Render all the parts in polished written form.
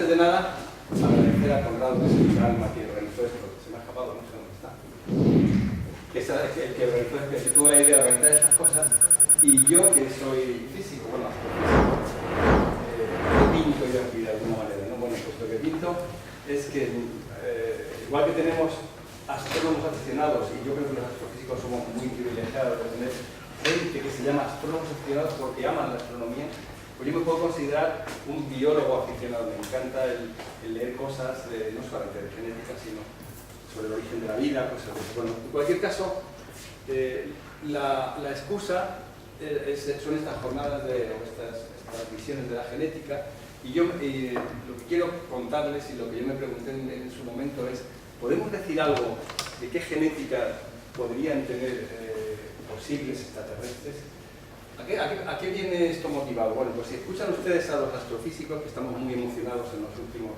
antes de nada, agradecer a Conrado, que es el alma que organizó esto, se me ha escapado, no sé dónde está. Que es el que organizó, que tuvo la idea de organizar estas cosas, y yo, que soy físico, bueno, pinto yo aquí de alguna manera, ¿no? Bueno, pues lo que pinto es que, igual que tenemos astrónomos aficionados, y yo creo que los astrofísicos somos muy privilegiados de tener gente que se llama astrónomos aficionados porque aman la astronomía, pues yo me puedo considerar un biólogo aficionado. Me encanta el leer cosas, no solamente de genética, sino sobre el origen de la vida, cosas de eso. Bueno, en cualquier caso, la excusa son estas jornadas o estas visiones de la genética, y yo lo que quiero contarles y lo que yo me pregunté en su momento es: ¿podemos decir algo de qué genética podrían tener posibles extraterrestres? ¿A qué viene esto motivado? Bueno, pues si escuchan ustedes a los astrofísicos, que estamos muy emocionados en los últimos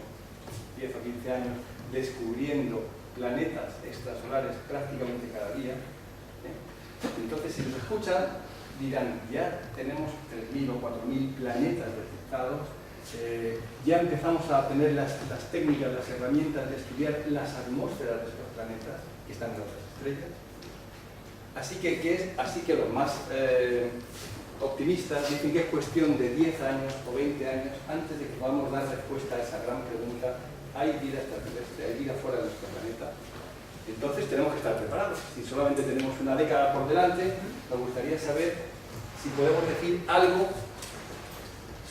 10 o 15 años descubriendo planetas extrasolares prácticamente cada día, entonces si los escuchan dirán: ya tenemos 3.000 o 4.000 planetas detectados, ya empezamos a tener las técnicas, las herramientas de estudiar las atmósferas de estos planetas que están en otras estrellas. Así que los más optimistas dicen que es cuestión de 10 años o 20 años antes de que podamos dar respuesta a esa gran pregunta: ¿hay vida extraterrestre? ¿Hay vida fuera de nuestro planeta? Entonces tenemos que estar preparados. Si solamente tenemos una década por delante, nos gustaría saber si podemos decir algo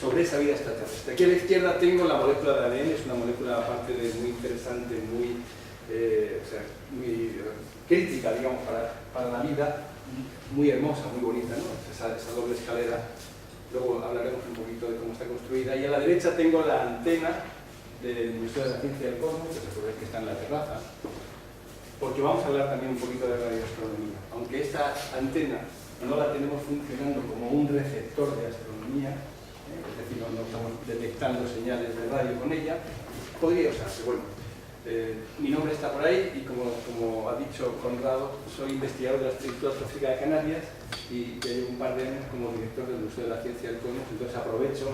sobre esa vida extraterrestre. Aquí a la izquierda tengo la molécula de ADN, es una molécula aparte de muy interesante, muy crítica, digamos, para la vida, muy hermosa, muy bonita, ¿no? Esa doble escalera. Luego hablaremos un poquito de cómo está construida. Y a la derecha tengo la antena del Museo de la Ciencia del Cosmos, que recordáis que está en la terraza, porque vamos a hablar también un poquito de radioastronomía. Aunque esta antena no la tenemos funcionando como un receptor de astronomía, es decir, no estamos detectando señales de radio con ella, podría usarse. Bueno, mi nombre está por ahí y como ha dicho Conrado, soy investigador de la Instituto Astrofísica de Canarias y ya llevo un par de años como director del Museo de la Ciencia del Cosmos. Entonces aprovecho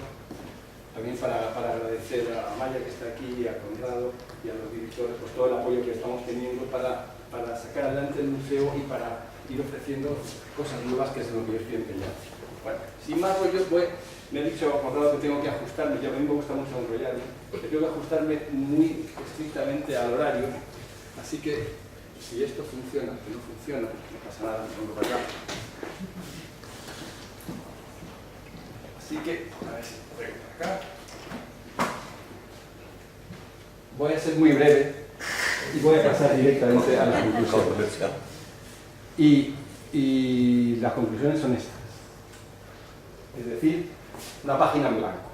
también para agradecer a Maya, que está aquí, y a Conrado y a los directores, pues todo el apoyo que estamos teniendo para sacar adelante el museo y para ir ofreciendo cosas nuevas, que es en lo que yo estoy empeñado. Bueno, sin más rollos, me ha dicho Conrado que tengo que ajustarme, y a mí me gusta mucho enrollarme, que tengo que ajustarme muy estrictamente al horario, así que si esto funciona, que no funciona, no pasa nada, me pongo para acá. Así que, a ver si traigo para acá. Voy a ser muy breve y voy a pasar directamente a las conclusiones. Y las conclusiones son estas. Es decir, una página en blanco.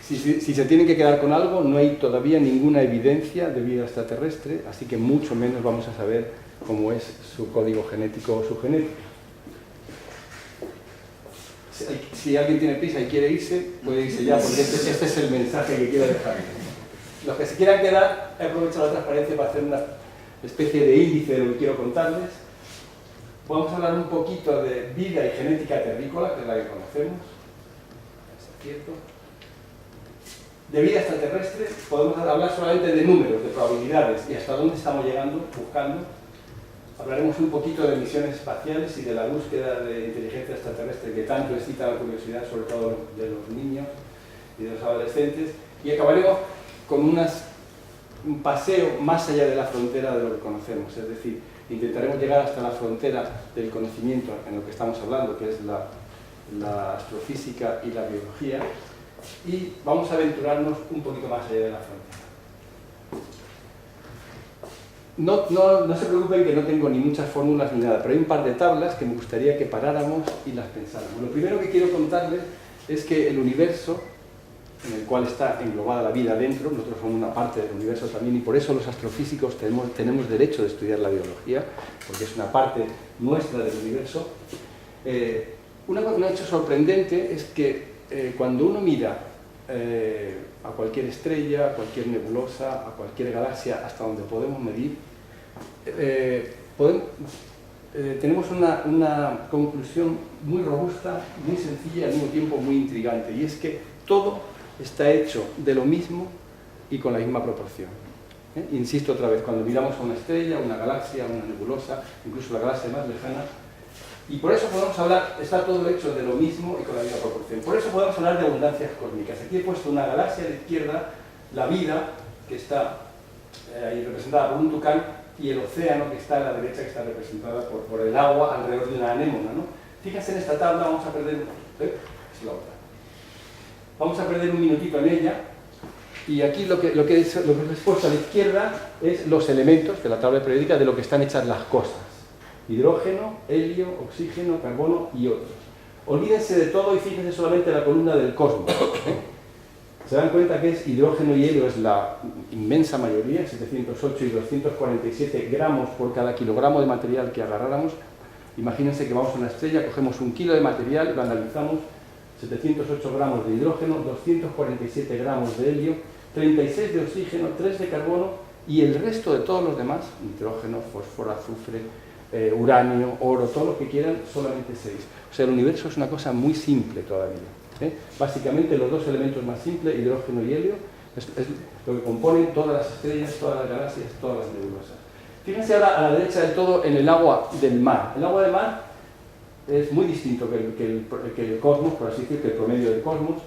Si se tienen que quedar con algo, no hay todavía ninguna evidencia de vida extraterrestre, así que mucho menos vamos a saber cómo es su código genético o su genética. Si alguien tiene prisa y quiere irse, puede irse ya, porque este es el mensaje que quiero dejar. Los que se quieran quedar, he aprovechado la transparencia para hacer una especie de índice de lo que quiero contarles. Vamos a hablar un poquito de vida y genética terrícola, que es la que conocemos. ¿Es cierto? De vida extraterrestre podemos hablar solamente de números, de probabilidades y hasta dónde estamos llegando, buscando. Hablaremos un poquito de misiones espaciales y de la búsqueda de inteligencia extraterrestre que tanto excita la curiosidad, sobre todo de los niños y de los adolescentes. Y acabaremos con un paseo más allá de la frontera de lo que conocemos, es decir, intentaremos llegar hasta la frontera del conocimiento en lo que estamos hablando, que es la astrofísica y la biología, y vamos a aventurarnos un poquito más allá de la frontera. No se preocupen que no tengo ni muchas fórmulas ni nada, pero hay un par de tablas que me gustaría que paráramos y las pensáramos. Lo primero que quiero contarles es que el universo, en el cual está englobada la vida dentro, nosotros somos una parte del universo también, y por eso los astrofísicos tenemos derecho de estudiar la biología, porque es una parte nuestra del universo. Un hecho sorprendente es que cuando uno mira a cualquier estrella, a cualquier nebulosa, a cualquier galaxia, hasta donde podemos medir, tenemos una conclusión muy robusta, muy sencilla y al mismo tiempo muy intrigante, y es que todo está hecho de lo mismo y con la misma proporción. Insisto otra vez, cuando miramos a una estrella, una galaxia, una nebulosa, incluso la galaxia más lejana, y por eso podemos hablar, está todo hecho de lo mismo y con la misma proporción. Por eso podemos hablar de abundancias cósmicas. Aquí he puesto una galaxia a la izquierda, la vida, que está ahí representada por un tucán, y el océano, que está a la derecha, que está representada por el agua alrededor de una anémona, ¿no? Fíjense en esta tabla, vamos a perder... es la otra. Vamos a perder un minutito en ella, y aquí lo que es puesto a la izquierda es los elementos de la tabla periódica de lo que están hechas las cosas. Hidrógeno, helio, oxígeno, carbono y otros. Olvídense de todo y fíjense solamente en la columna del cosmos. Se dan cuenta que es hidrógeno y helio, es la inmensa mayoría, 708 y 247 gramos por cada kilogramo de material que agarráramos. Imagínense que vamos a una estrella, cogemos un kilo de material, lo analizamos, 708 gramos de hidrógeno, 247 gramos de helio, 36 de oxígeno, 3 de carbono y el resto de todos los demás, nitrógeno, fósforo, azufre, uranio, oro, todo lo que quieran, solamente 6. O sea, el universo es una cosa muy simple todavía. Básicamente los dos elementos más simples, hidrógeno y helio, es lo que componen todas las estrellas, todas las galaxias, todas las nebulosas. Fíjense ahora a la derecha del todo en el agua del mar. El agua del mar es muy distinto que el cosmos, por así decir, que el promedio del cosmos.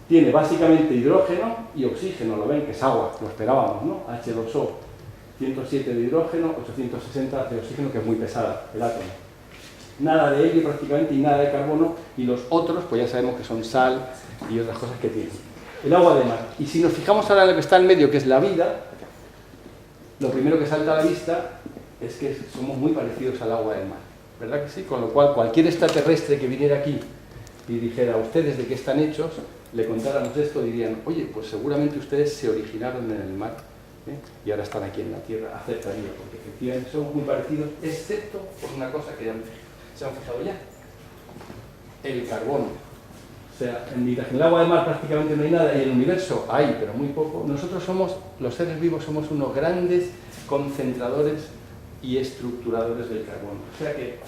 Tiene básicamente hidrógeno y oxígeno, lo ven, que es agua, lo esperábamos, ¿no? H2O, 107 de hidrógeno, 860 de oxígeno, que es muy pesada, el átomo. Nada de helio prácticamente y nada de carbono, y los otros, pues ya sabemos que son sal y otras cosas que tienen. El agua de mar. Y si nos fijamos ahora en lo que está en medio, que es la vida, lo primero que salta a la vista es que somos muy parecidos al agua del mar, ¿verdad que sí? Con lo cual, cualquier extraterrestre que viniera aquí y dijera, ¿ustedes de qué están hechos?, le contáramos esto, dirían, oye, pues seguramente ustedes se originaron en el mar, y ahora están aquí en la Tierra, aceptaría, porque efectivamente somos muy parecidos, excepto por una cosa que ya se han fijado ya, el carbono. O sea, en el agua de mar prácticamente no hay nada, y en el universo hay, pero muy poco. Nosotros somos, los seres vivos, somos unos grandes concentradores y estructuradores del carbono. O sea que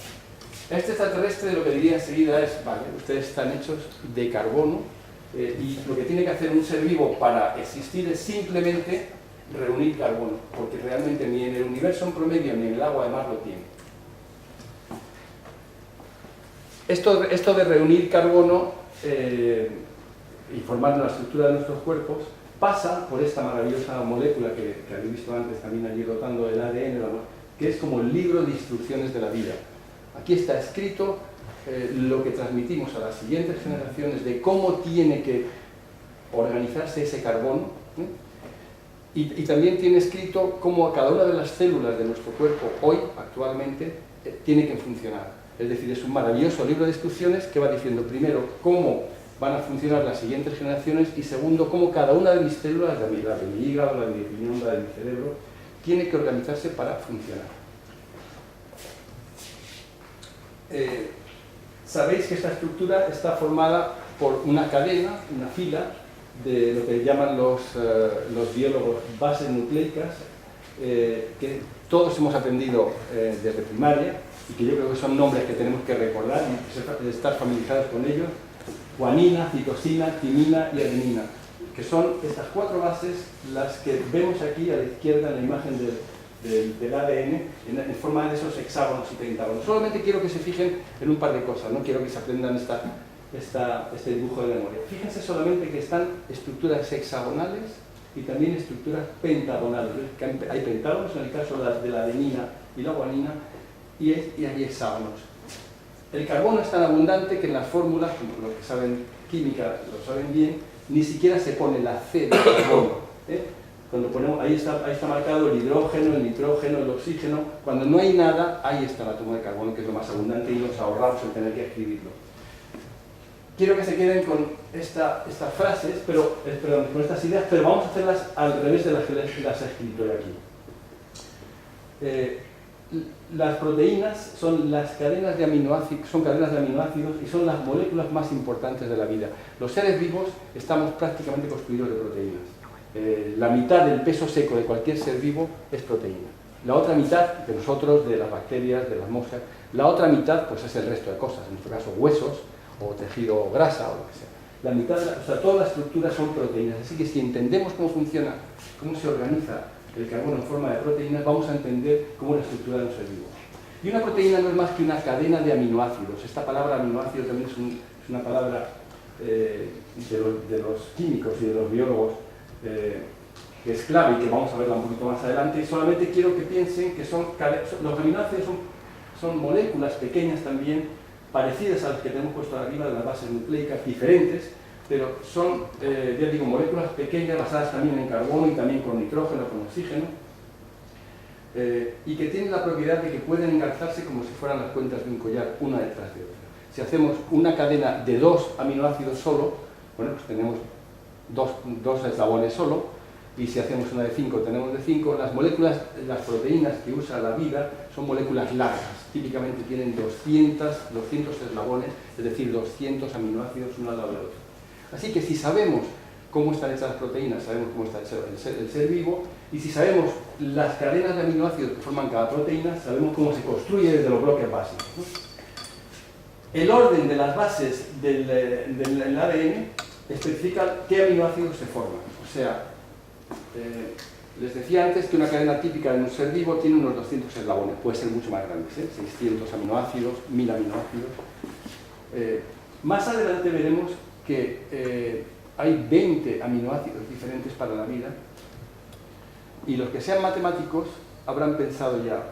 este extraterrestre lo que diría enseguida es, vale, ustedes están hechos de carbono, y lo que tiene que hacer un ser vivo para existir es simplemente reunir carbono, porque realmente ni en el universo en promedio ni en el agua de mar lo tiene. Esto de reunir carbono y formar la estructura de nuestros cuerpos pasa por esta maravillosa molécula que habéis visto antes también allí rotando, el ADN, que es como el libro de instrucciones de la vida. Aquí está escrito lo que transmitimos a las siguientes generaciones de cómo tiene que organizarse ese carbono, y también tiene escrito cómo cada una de las células de nuestro cuerpo hoy, actualmente, tiene que funcionar. Es decir, es un maravilloso libro de instrucciones que va diciendo primero cómo van a funcionar las siguientes generaciones y segundo cómo cada una de mis células, la de mi hígado, la de mi riñón, la de mi cerebro, tiene que organizarse para funcionar. Sabéis que esta estructura está formada por una cadena, una fila, de lo que llaman los biólogos bases nucleicas, que todos hemos aprendido desde primaria, y que yo creo que son nombres que tenemos que recordar y estar familiarizados con ellos: guanina, citosina, timina y adenina, que son estas 4 bases las que vemos aquí a la izquierda en la imagen del ADN en forma de esos hexágonos y pentágonos. Solamente quiero que se fijen en un par de cosas, no quiero que se aprendan este dibujo de memoria. Fíjense solamente que están estructuras hexagonales y también estructuras pentagonales. Hay pentágonos en el caso de la adenina y la guanina, y hay hexágonos. El carbono es tan abundante que en las fórmulas, como los que saben química lo saben bien, ni siquiera se pone la C de carbono. Cuando ponemos, ahí está marcado el hidrógeno, el nitrógeno, el oxígeno. Cuando no hay nada, ahí está el átomo de carbono, que es lo más abundante, y nos ahorramos el tener que escribirlo. Quiero que se queden con estas frases, con estas ideas, pero vamos a hacerlas al revés de las que las he escrito aquí. Las proteínas son las cadenas de aminoácidos, y son las moléculas más importantes de la vida. Los seres vivos estamos prácticamente construidos de proteínas. La mitad del peso seco de cualquier ser vivo es proteína. La otra mitad de nosotros, de las bacterias, de las moscas, la otra mitad pues es el resto de cosas, en nuestro caso huesos o tejido grasa o lo que sea. La mitad, o sea, toda la estructura son proteínas. Así que si entendemos cómo funciona, cómo se organiza el carbono en forma de proteínas, vamos a entender cómo es la estructura de un ser vivo. Y una proteína no es más que una cadena de aminoácidos. Esta palabra aminoácido también es una palabra de los químicos y de los biólogos que es clave y que vamos a verla un poquito más adelante. Y solamente quiero que piensen que los aminoácidos son moléculas pequeñas también, parecidas a las que tenemos puesto arriba de las bases nucleicas, diferentes, pero son, ya digo, moléculas pequeñas basadas también en carbono y también con nitrógeno, con oxígeno, y que tienen la propiedad de que pueden engarzarse como si fueran las cuentas de un collar, una detrás de otra. Si hacemos una cadena de 2 aminoácidos solo, bueno, pues tenemos dos eslabones solo, y si hacemos una de 5 tenemos de 5. Las moléculas, las proteínas que usa la vida son moléculas largas, típicamente tienen 200 eslabones, es decir, 200 aminoácidos uno al lado del otro. Así que si sabemos cómo están hechas las proteínas, sabemos cómo está hecho el ser vivo, y si sabemos las cadenas de aminoácidos que forman cada proteína, sabemos cómo se construye desde los bloques básicos, ¿no? El orden de las bases del ADN especifica qué aminoácidos se forman. O sea, les decía antes que una cadena típica de un ser vivo tiene unos 200 eslabones, puede ser mucho más grandes, 600 aminoácidos, 1000 aminoácidos. Más adelante veremos que hay 20 aminoácidos diferentes para la vida, y los que sean matemáticos habrán pensado ya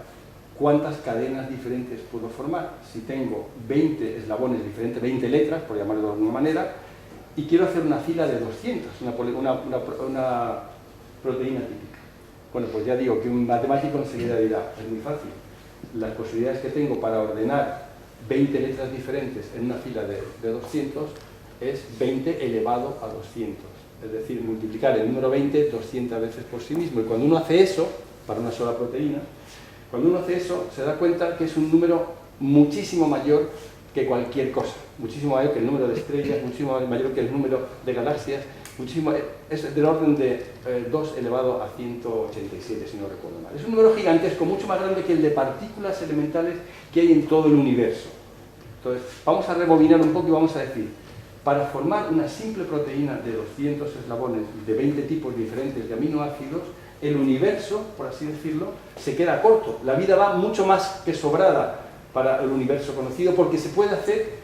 cuántas cadenas diferentes puedo formar. Si tengo 20 eslabones diferentes, 20 letras, por llamarlo de alguna manera, y quiero hacer una fila de 200, una proteína típica. Bueno, pues ya digo que un matemático enseguida dirá, es muy fácil. Las posibilidades que tengo para ordenar 20 letras diferentes en una fila de 200 es 20 elevado a 200. Es decir, multiplicar el número 20 200 veces por sí mismo. Y cuando uno hace eso, para una sola proteína, cuando uno hace eso, se da cuenta que es un número muchísimo mayor que cualquier cosa. Muchísimo mayor que el número de estrellas, muchísimo mayor que el número de galaxias, muchísimo, es del orden de 2 elevado a 187, si no recuerdo mal. Es un número gigantesco, mucho más grande que el de partículas elementales que hay en todo el universo. Entonces, vamos a rebobinar un poco y vamos a decir, para formar una simple proteína de 200 eslabones de 20 tipos diferentes de aminoácidos, el universo, por así decirlo, se queda corto. La vida va mucho más que sobrada para el universo conocido, porque se puede hacer,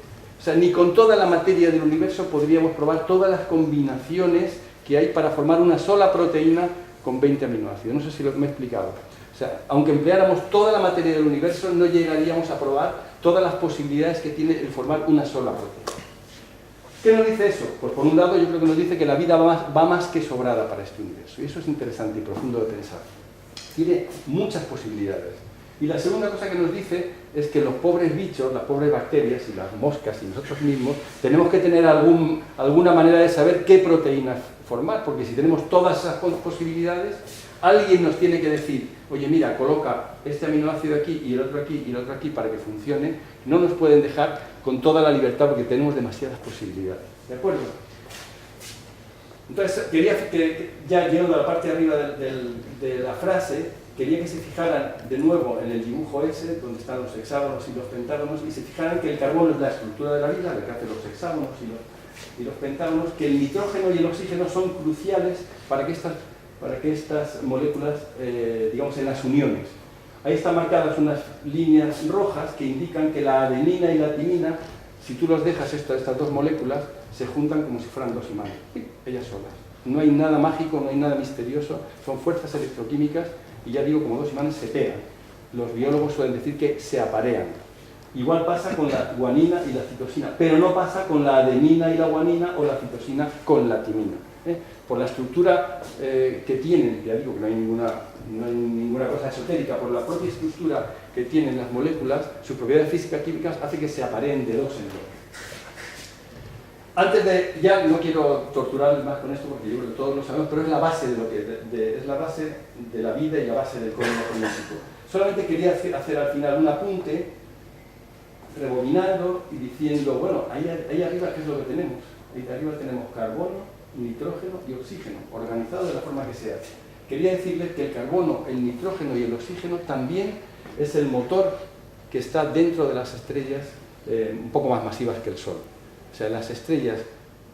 o sea, ni con toda la materia del universo podríamos probar todas las combinaciones que hay para formar una sola proteína con 20 aminoácidos. No sé si lo me he explicado. O sea, aunque empleáramos toda la materia del universo, no llegaríamos a probar todas las posibilidades que tiene el formar una sola proteína. ¿Qué nos dice eso? Pues por un lado yo creo que nos dice que la vida va más que sobrada para este universo, y eso es interesante y profundo de pensar. Tiene muchas posibilidades. Y la segunda cosa que nos dice es que los pobres bichos, las pobres bacterias y las moscas y nosotros mismos tenemos que tener alguna manera de saber qué proteínas formar, porque si tenemos todas esas posibilidades, alguien nos tiene que decir, oye mira, coloca este aminoácido aquí y el otro aquí y el otro aquí para que funcione. No nos pueden dejar con toda la libertad porque tenemos demasiadas posibilidades. ¿De acuerdo? Entonces, quería que, ya llegando a la parte de arriba de la frase, quería que se fijaran de nuevo en el dibujo ese, donde están los hexágonos y los pentágonos, y se fijaran que el carbono es la estructura de la vida, la que hace los hexágonos y los pentágonos, que el nitrógeno y el oxígeno son cruciales para que estas moléculas, digamos, en las uniones. Ahí están marcadas unas líneas rojas que indican que la adenina y la timina, si tú los dejas estas dos moléculas, se juntan como si fueran dos imanes, ellas solas. No hay nada mágico, no hay nada misterioso, son fuerzas electroquímicas y ya digo, como dos imanes se pegan. Los biólogos suelen decir que se aparean. Igual pasa con la guanina y la citosina, pero no pasa con la adenina y la guanina o la citosina con la timina. Por la estructura que tienen, ya digo que no hay ninguna cosa esotérica, por la propia estructura que tienen las moléculas, sus propiedades físicas químicas hace que se apareen de dos en dos. Antes de, ya no quiero torturar más con esto porque yo creo que todos lo sabemos, pero es la base es la base de la vida y la base del código genético. Solamente quería hacer al final un apunte, rebobinando y diciendo, bueno, ahí arriba ¿qué es lo que tenemos? Ahí arriba tenemos carbono, nitrógeno y oxígeno, organizado de la forma que sea. Quería decirles que el carbono, el nitrógeno y el oxígeno también es el motor que está dentro de las estrellas un poco más masivas que el Sol. O sea, las estrellas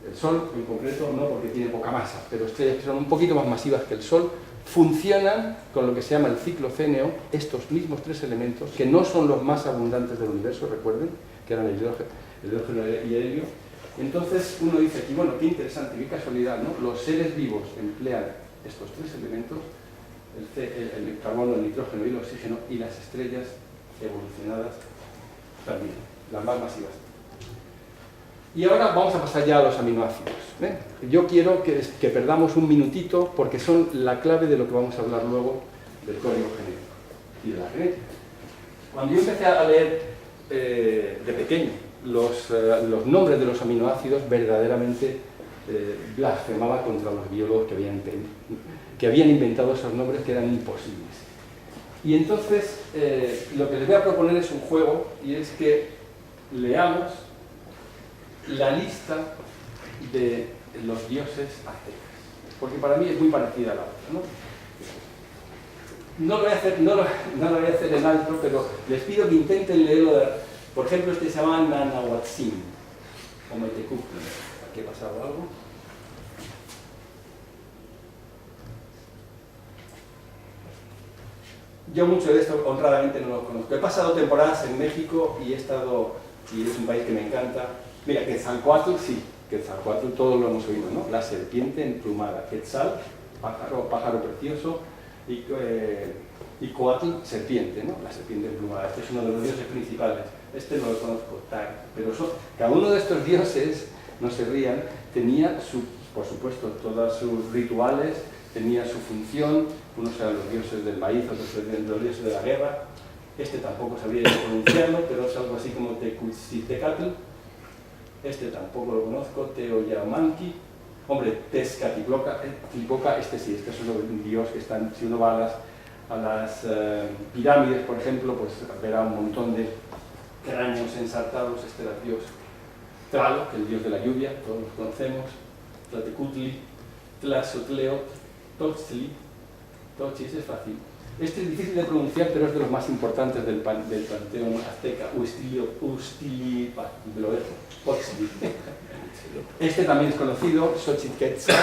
El Sol en concreto no, porque tiene poca masa, pero estrellas que son un poquito más masivas que el Sol funcionan con lo que se llama el ciclo CNO, estos mismos tres elementos, que no son los más abundantes del universo, recuerden, que eran el hidrógeno y el helio. Entonces uno dice aquí, bueno, qué interesante, qué casualidad, ¿no? Los seres vivos emplean estos tres elementos, el carbono, el nitrógeno y el oxígeno, y las estrellas evolucionadas también, las más masivas. Y ahora vamos a pasar ya a los aminoácidos. Yo quiero que perdamos un minutito porque son la clave de lo que vamos a hablar luego del código genético y de la genética. Cuando yo empecé a leer de pequeño los nombres de los aminoácidos, verdaderamente blasfemaba contra los biólogos que habían inventado esos nombres que eran imposibles. Y entonces lo que les voy a proponer es un juego, y es que leamos la lista de los dioses aztecas, porque para mí es muy parecida a la otra, ¿no? No lo voy a hacer en alto, pero les pido que intenten leerlo. Por ejemplo, este se llama Nanahuatzin, o Metecupli. ¿Aquí ha pasado algo? Yo mucho de esto, honradamente, no lo conozco. He pasado temporadas en México y es un país que me encanta. Mira, Quetzalcóatl, sí, Quetzalcóatl todos lo hemos oído, ¿no? La serpiente emplumada. Quetzal, pájaro precioso, y Coatl, serpiente, ¿no? La serpiente emplumada. Este es uno de los dioses principales. Este no lo conozco, pero cada uno de estos dioses, no se rían, tenía, por supuesto, todos sus rituales, tenía su función. Unos eran los dioses del maíz, otros eran los dioses de la guerra. Este tampoco sabría pronunciarlo, pero es algo así como Tecuitzitecatl. Este tampoco lo conozco, Teoyamanqui. Hombre, Tezcatlipoca, este sí, este es un dios que están, si uno va a las pirámides, por ejemplo, pues verá un montón de cráneos ensartados. Este era el dios Tlaloc, el dios de la lluvia, todos los conocemos. Tlatecutli, Tlazotleot, Tochtli, ese es fácil. Este es difícil de pronunciar, pero es de los más importantes del panteón azteca. Este también es conocido, Xochitlquetzal.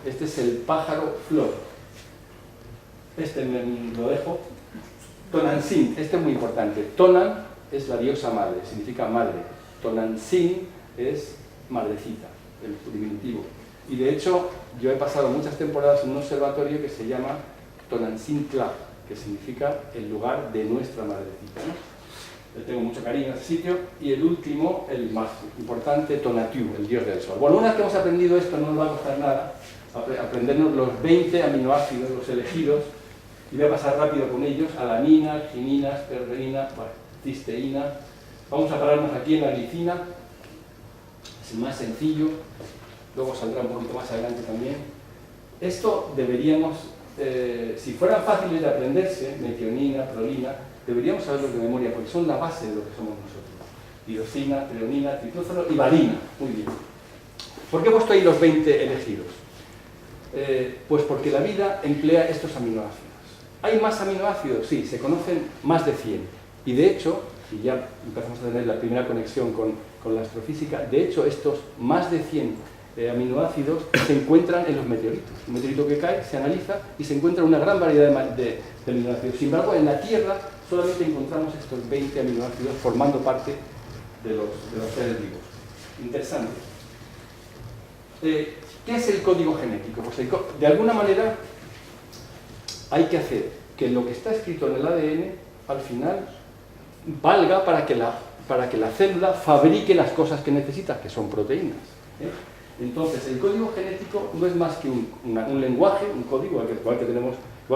Este es el pájaro flor. Este lo dejo. Tonantzin, este es muy importante. Tonan es la diosa madre, significa madre. Tonantzin es madrecita, el diminutivo. Y de hecho, yo he pasado muchas temporadas en un observatorio que se llama Tonantzintla, que significa el lugar de nuestra madrecita, ¿no? Le tengo mucho cariño a ese sitio. Y el último, el más importante, Tonatiuh, el dios del sol. Bueno, una vez que hemos aprendido esto, no nos va a costar nada aprendernos los 20 aminoácidos, los elegidos, y voy a pasar rápido con ellos: alanina, arginina, asparagina, cisteína. Vamos a pararnos aquí en la glicina, es el más sencillo, luego saldrá un poquito más adelante también. Esto deberíamos, si fueran fáciles de aprenderse, metionina, prolina, deberíamos saberlos de memoria, porque son la base de lo que somos nosotros. Tirosina, treonina, triclófano y valina. Muy bien. ¿Por qué he puesto ahí los 20 elegidos? Pues porque la vida emplea estos aminoácidos. ¿Hay más aminoácidos? Sí, se conocen más de 100. Y de hecho, y ya empezamos a tener la primera conexión con la astrofísica, de hecho estos más de 100 aminoácidos se encuentran en los meteoritos. Un meteorito que cae, se analiza y se encuentra una gran variedad de aminoácidos. Sin embargo, en la Tierra solamente encontramos estos 20 aminoácidos formando parte de los seres vivos. Interesante. ¿Qué es el código genético? Pues de alguna manera hay que hacer que lo que está escrito en el ADN al final valga para que la célula fabrique las cosas que necesita, que son proteínas. Entonces, el código genético no es más que un lenguaje, un código, igual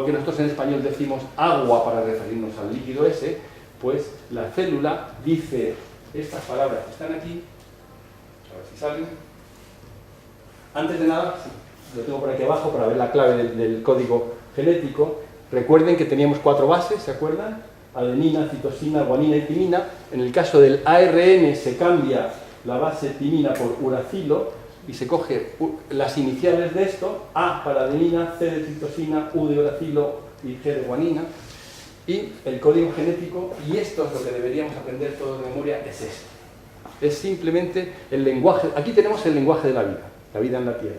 que nosotros en español decimos agua para referirnos al líquido ese, pues la célula dice estas palabras que están aquí, a ver si salen. Antes de nada, lo tengo por aquí abajo para ver la clave del código genético. Recuerden que teníamos 4 bases, ¿se acuerdan? Adenina, citosina, guanina y timina. En el caso del ARN se cambia la base timina por uracilo y se coge las iniciales de esto: A para adenina, C de citosina, U de uracilo y G de guanina. Y el código genético, y esto es lo que deberíamos aprender todos de memoria, es esto. Es simplemente el lenguaje. Aquí tenemos el lenguaje de la vida en la Tierra.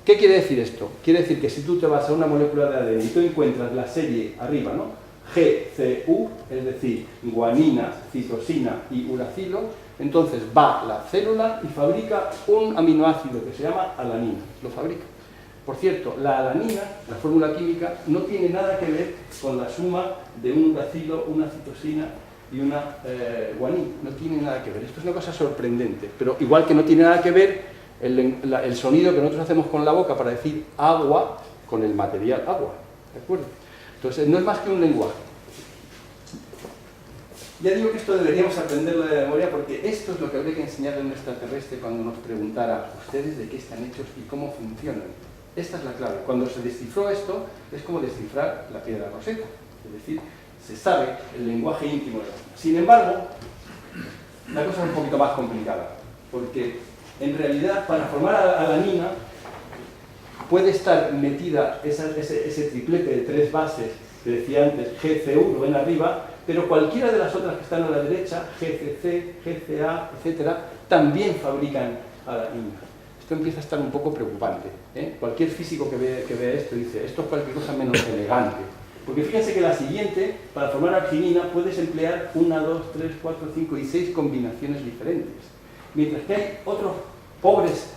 ¿Qué quiere decir esto? Quiere decir que si tú te vas a una molécula de ADN y tú encuentras la serie arriba, ¿no? GCU, es decir, guanina, citosina y uracilo, entonces va la célula y fabrica un aminoácido que se llama alanina. Lo fabrica. Por cierto, la alanina, la fórmula química, no tiene nada que ver con la suma de un uracilo, una citosina y una guanina. No tiene nada que ver. Esto es una cosa sorprendente. Pero igual que no tiene nada que ver el sonido que nosotros hacemos con la boca para decir agua con el material agua. ¿De acuerdo? Entonces, no es más que un lenguaje. Ya digo que esto deberíamos aprenderlo de memoria porque esto es lo que habría que enseñarle a un extraterrestre cuando nos preguntara ustedes de qué están hechos y cómo funcionan. Esta es la clave. Cuando se descifró esto, es como descifrar la piedra Rosetta. Es decir, se sabe el lenguaje íntimo de la vida. Sin embargo, la cosa es un poquito más complicada, porque en realidad para formar alanina puede estar metida ese triplete de 3 bases que decía antes, GCU, lo ven arriba, pero cualquiera de las otras que están a la derecha, GCC, GCA, etcétera, también fabrican alanina. Esto empieza a estar un poco preocupante. Cualquier físico que vea esto dice, esto es cualquier cosa menos elegante. Porque fíjense que la siguiente, para formar arginina, puedes emplear 1, 2, 3, 4, 5 y 6 combinaciones diferentes. Mientras que hay otros pobres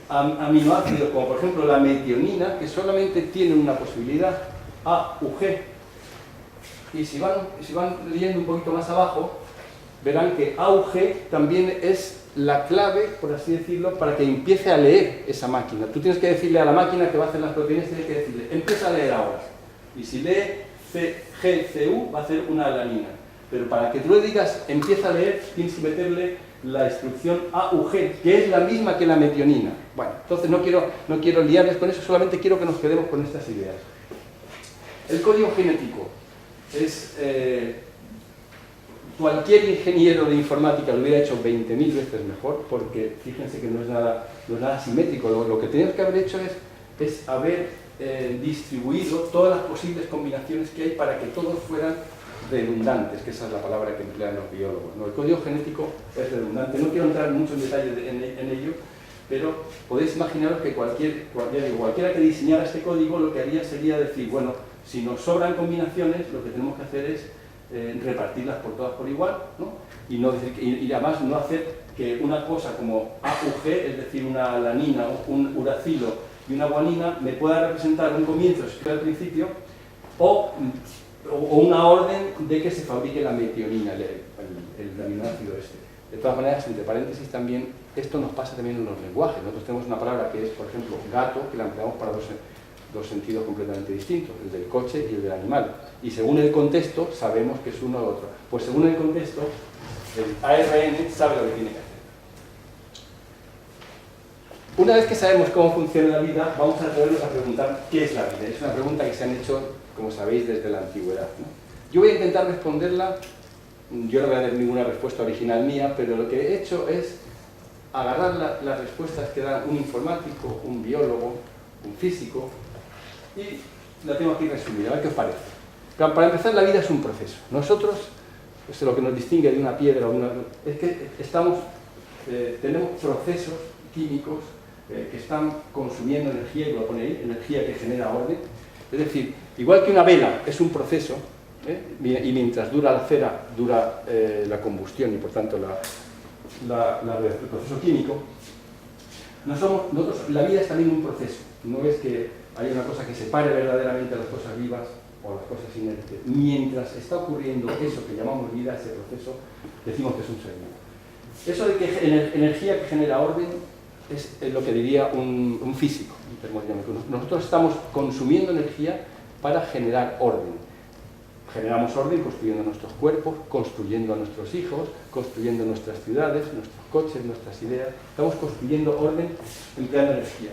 aminoácidos, como por ejemplo la metionina, que solamente tienen una posibilidad, A, U, G. Y si van leyendo un poquito más abajo, verán que A, U, G también es la clave, por así decirlo, para que empiece a leer esa máquina. Tú tienes que decirle a la máquina que va a hacer las proteínas, tienes que decirle, empieza a leer ahora. Y si lee GCU, va a hacer una alanina. Pero para que tú le digas, empieza a leer, tienes que meterle la instrucción AUG, que es la misma que la metionina. Bueno, entonces no quiero liarles con eso, solamente quiero que nos quedemos con estas ideas. El código genético es... cualquier ingeniero de informática lo hubiera hecho 20.000 veces mejor, porque fíjense que no es nada simétrico. Lo que tenemos que haber hecho es haber distribuido todas las posibles combinaciones que hay para que todos fueran redundantes, que esa es la palabra que emplean los biólogos, ¿no? El código genético es redundante. No quiero entrar mucho en detalle en ello, pero podéis imaginaros que cualquiera que diseñara este código lo que haría sería decir, bueno, si nos sobran combinaciones, lo que tenemos que hacer es repartirlas por todas por igual, ¿no? Y además no hacer que una cosa como AUG, es decir, una alanina, un uracilo y una guanina, me pueda representar un comienzo, si al principio, o una orden de que se fabrique la metionina, el aminoácido este. De todas maneras, entre paréntesis también, esto nos pasa también en los lenguajes. Nosotros tenemos una palabra que es, por ejemplo, gato, que la empleamos para dos sentidos completamente distintos, el del coche y el del animal. Y según el contexto, sabemos que es uno u otro. Pues según el contexto, el ARN sabe lo que tiene que hacer. Una vez que sabemos cómo funciona la vida, vamos a atrevernos a preguntar qué es la vida. Es una pregunta que se han hecho, como sabéis, desde la antigüedad, ¿no? Yo voy a intentar responderla, yo no voy a dar ninguna respuesta original mía, pero lo que he hecho es agarrar las respuestas que dan un informático, un biólogo, un físico, y la tengo aquí resumida, a ver qué os parece. Pero para empezar, la vida es un proceso. Nosotros, pues, lo que nos distingue de una piedra es que tenemos procesos químicos que están consumiendo energía, y lo pone ahí, energía que genera orden. Es decir, igual que una vela es un proceso, y mientras dura la cera, dura la combustión y por tanto el proceso químico, nosotros, la vida es también un proceso. No es que hay una cosa que separe verdaderamente a las cosas vivas o a las cosas inertes. Mientras está ocurriendo eso que llamamos vida, ese proceso, decimos que es un ser vivo. Eso de que energía que genera orden es lo que diría un físico, termodinámico. Nosotros estamos consumiendo energía para generar orden. Generamos orden construyendo nuestros cuerpos, construyendo a nuestros hijos, construyendo nuestras ciudades, nuestros coches, nuestras ideas. Estamos construyendo orden empleando energía.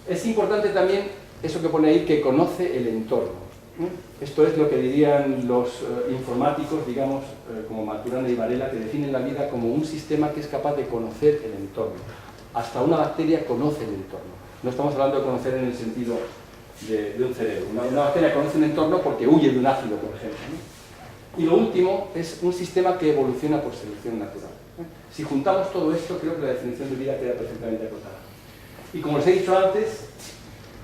Es importante también eso que pone ahí, que conoce el entorno. Esto es lo que dirían los informáticos, digamos, como Maturana y Varela, que definen la vida como un sistema que es capaz de conocer el entorno. Hasta una bacteria conoce el entorno. No estamos hablando de conocer en el sentido de un cerebro. Una bacteria conoce un entorno porque huye de un ácido, por ejemplo, ¿no? Y lo último es un sistema que evoluciona por selección natural. Si juntamos todo esto, creo que la definición de vida queda perfectamente acotada. Y como os he dicho antes,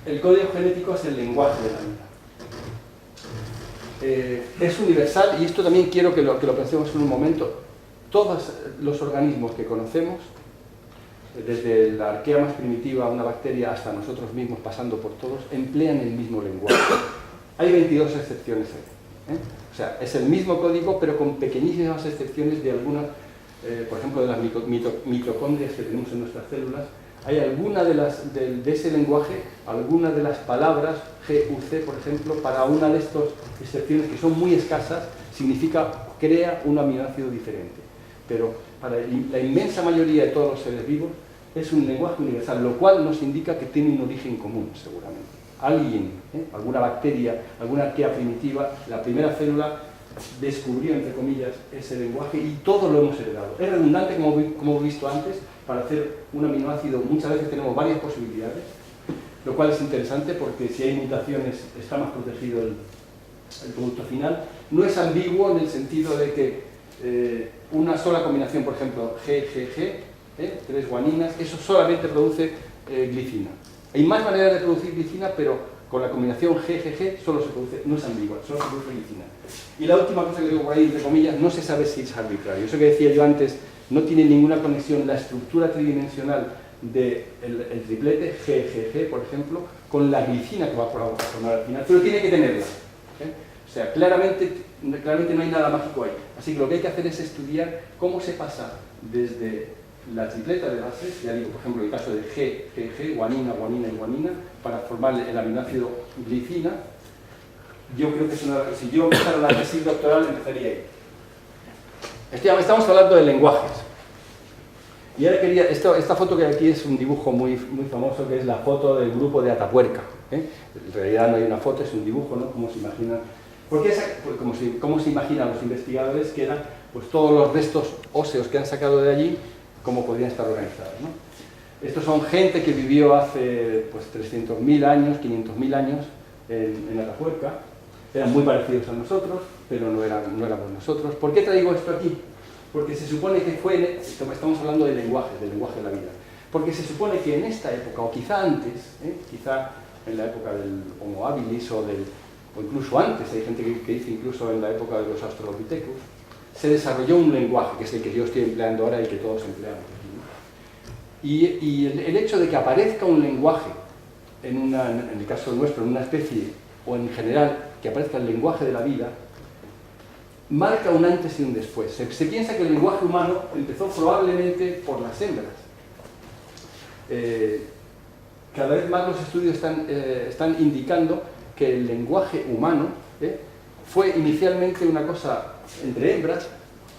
el código genético es el lenguaje de la vida. Es universal, y esto también quiero que lo pensemos en un momento. Todos los organismos que conocemos, desde la arquea más primitiva, una bacteria, hasta nosotros mismos, pasando por todos, emplean el mismo lenguaje. Hay 22 excepciones ahí. O sea, es el mismo código, pero con pequeñísimas excepciones de algunas, por ejemplo, de las mitocondrias que tenemos en nuestras células. Hay alguna de ese lenguaje, alguna de las palabras, G, U, C, por ejemplo, para una de estas excepciones que son muy escasas, significa crea un aminoácido diferente. Pero para la inmensa mayoría de todos los seres vivos es un lenguaje universal, lo cual nos indica que tiene un origen común, seguramente. Alguien, alguna bacteria, alguna arquea primitiva, la primera célula descubrió, entre comillas, ese lenguaje y todos lo hemos heredado. Es redundante, como hemos visto antes, para hacer un aminoácido muchas veces tenemos varias posibilidades, lo cual es interesante porque si hay mutaciones está más protegido el producto final. No es ambiguo en el sentido de que una sola combinación, por ejemplo, G, 3 guaninas, eso solamente produce glicina. Hay más maneras de producir glicina, pero con la combinación G solo se produce, no es ambigua, solo se produce glicina. Y la última cosa que digo por ahí, entre comillas, no se sabe si es arbitrario. Eso que decía yo antes, no tiene ninguna conexión la estructura tridimensional del triplete G, por ejemplo, con la glicina que va a formar al final, pero tiene que tenerla. O sea, claramente no hay nada mágico ahí. Así que lo que hay que hacer es estudiar cómo se pasa desde la tripleta de bases, ya digo, por ejemplo, el caso de G, guanina y guanina, para formar el aminoácido glicina. Yo creo que si yo empezara la tesis doctoral, empezaría ahí. Estamos hablando de lenguajes. Y ahora esta foto que hay aquí es un dibujo muy famoso, que es la foto del grupo de Atapuerca. En realidad no hay una foto, es un dibujo, ¿no? Como se imaginan. ¿Cómo se imaginan los investigadores que eran pues, todos los restos óseos que han sacado de allí, cómo podrían estar organizados, ¿no? Estos son gente que vivió hace pues, 300.000 años, 500.000 años en Atapuerca. Eran muy parecidos a nosotros, pero no éramos nosotros. ¿Por qué traigo esto aquí? Porque se supone que estamos hablando del lenguaje de la vida. Porque se supone que en esta época, o quizá antes, quizá en la época del Homo habilis o incluso antes, hay gente que dice incluso en la época de los Australopithecus, se desarrolló un lenguaje, que es el que yo estoy empleando ahora y que todos empleamos. Y el hecho de que aparezca un lenguaje, en el caso nuestro, en una especie, o en general, que aparezca el lenguaje de la vida, marca un antes y un después. Se piensa que el lenguaje humano empezó probablemente por las hembras. Cada vez más los estudios están indicando que el lenguaje humano fue inicialmente una cosa entre hembras,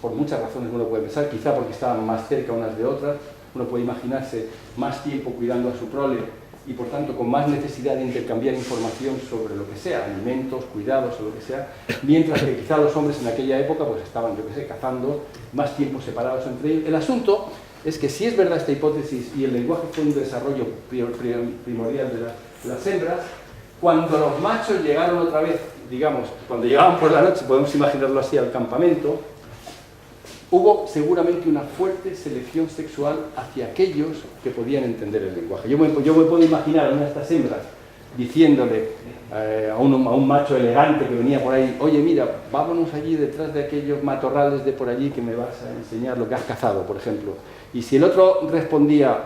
por muchas razones uno puede pensar, quizá porque estaban más cerca unas de otras, uno puede imaginarse más tiempo cuidando a su prole y por tanto con más necesidad de intercambiar información sobre lo que sea, alimentos, cuidados o lo que sea, mientras que quizá los hombres en aquella época pues estaban, cazando, más tiempo separados entre ellos. El asunto es que si es verdad esta hipótesis y el lenguaje fue un desarrollo primordial de las hembras, cuando los machos llegaron otra vez, digamos, cuando llegaban por la noche, podemos imaginarlo así, al campamento, hubo seguramente una fuerte selección sexual hacia aquellos que podían entender el lenguaje. Yo me puedo imaginar a una de estas hembras diciéndole a un macho elegante que venía por ahí, oye, mira, vámonos allí detrás de aquellos matorrales de por allí que me vas a enseñar lo que has cazado, por ejemplo. Y si el otro respondía,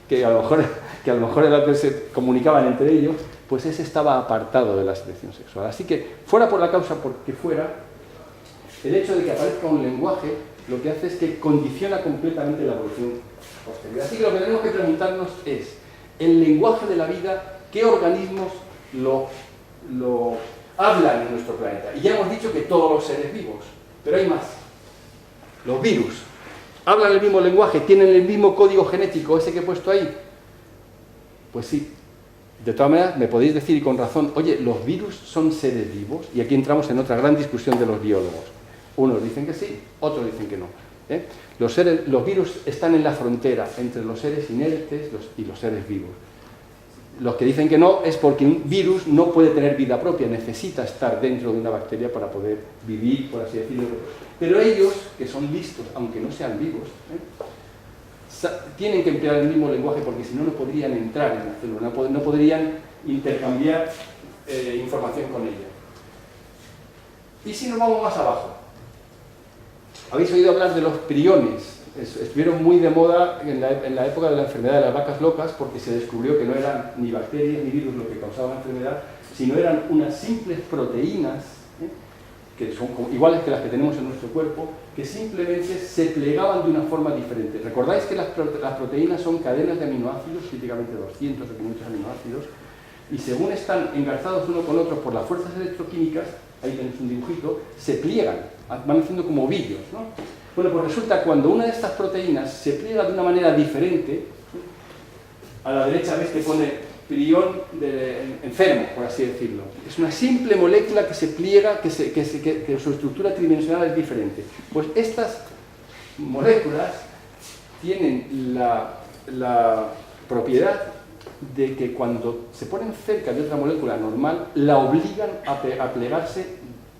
que a lo mejor era lo que se comunicaban entre ellos, pues ese estaba apartado de la selección sexual. Así que, fuera por la causa porque fuera, el hecho de que aparezca un lenguaje lo que hace es que condiciona completamente la evolución posterior. Así que lo que tenemos que preguntarnos es, el lenguaje de la vida, ¿qué organismos lo hablan en nuestro planeta? Y ya hemos dicho que todos los seres vivos, pero hay más. Los virus hablan el mismo lenguaje, tienen el mismo código genético, ese que he puesto ahí. Pues sí. De todas maneras, me podéis decir, y con razón, oye, ¿los virus son seres vivos? Y aquí entramos en otra gran discusión de los biólogos. Unos dicen que sí, otros dicen que no. Los virus están en la frontera entre los seres inertes y los seres vivos. Los que dicen que no es porque un virus no puede tener vida propia, necesita estar dentro de una bacteria para poder vivir, por así decirlo. Pero ellos, que son listos, aunque no sean vivos, tienen que emplear el mismo lenguaje porque si no, no podrían entrar en la célula, no podrían intercambiar información con ella. Y si nos vamos más abajo, habéis oído hablar de los priones. Estuvieron muy de moda en la época de la enfermedad de las vacas locas porque se descubrió que no eran ni bacterias ni virus lo que causaban la enfermedad, sino eran unas simples proteínas, que son iguales que las que tenemos en nuestro cuerpo, que simplemente se plegaban de una forma diferente. ¿Recordáis que las proteínas son cadenas de aminoácidos, típicamente 200 o 500 aminoácidos, y según están engarzados uno con otro por las fuerzas electroquímicas, ahí tenéis un dibujito, se pliegan, van haciendo como ovillos, ¿no? Bueno, pues resulta que cuando una de estas proteínas se pliega de una manera diferente, a la derecha ves que pone prión enfermo, por así decirlo. Es una simple molécula que se pliega, que su estructura tridimensional es diferente. Pues estas moléculas tienen la propiedad de que cuando se ponen cerca de otra molécula normal, la obligan a plegarse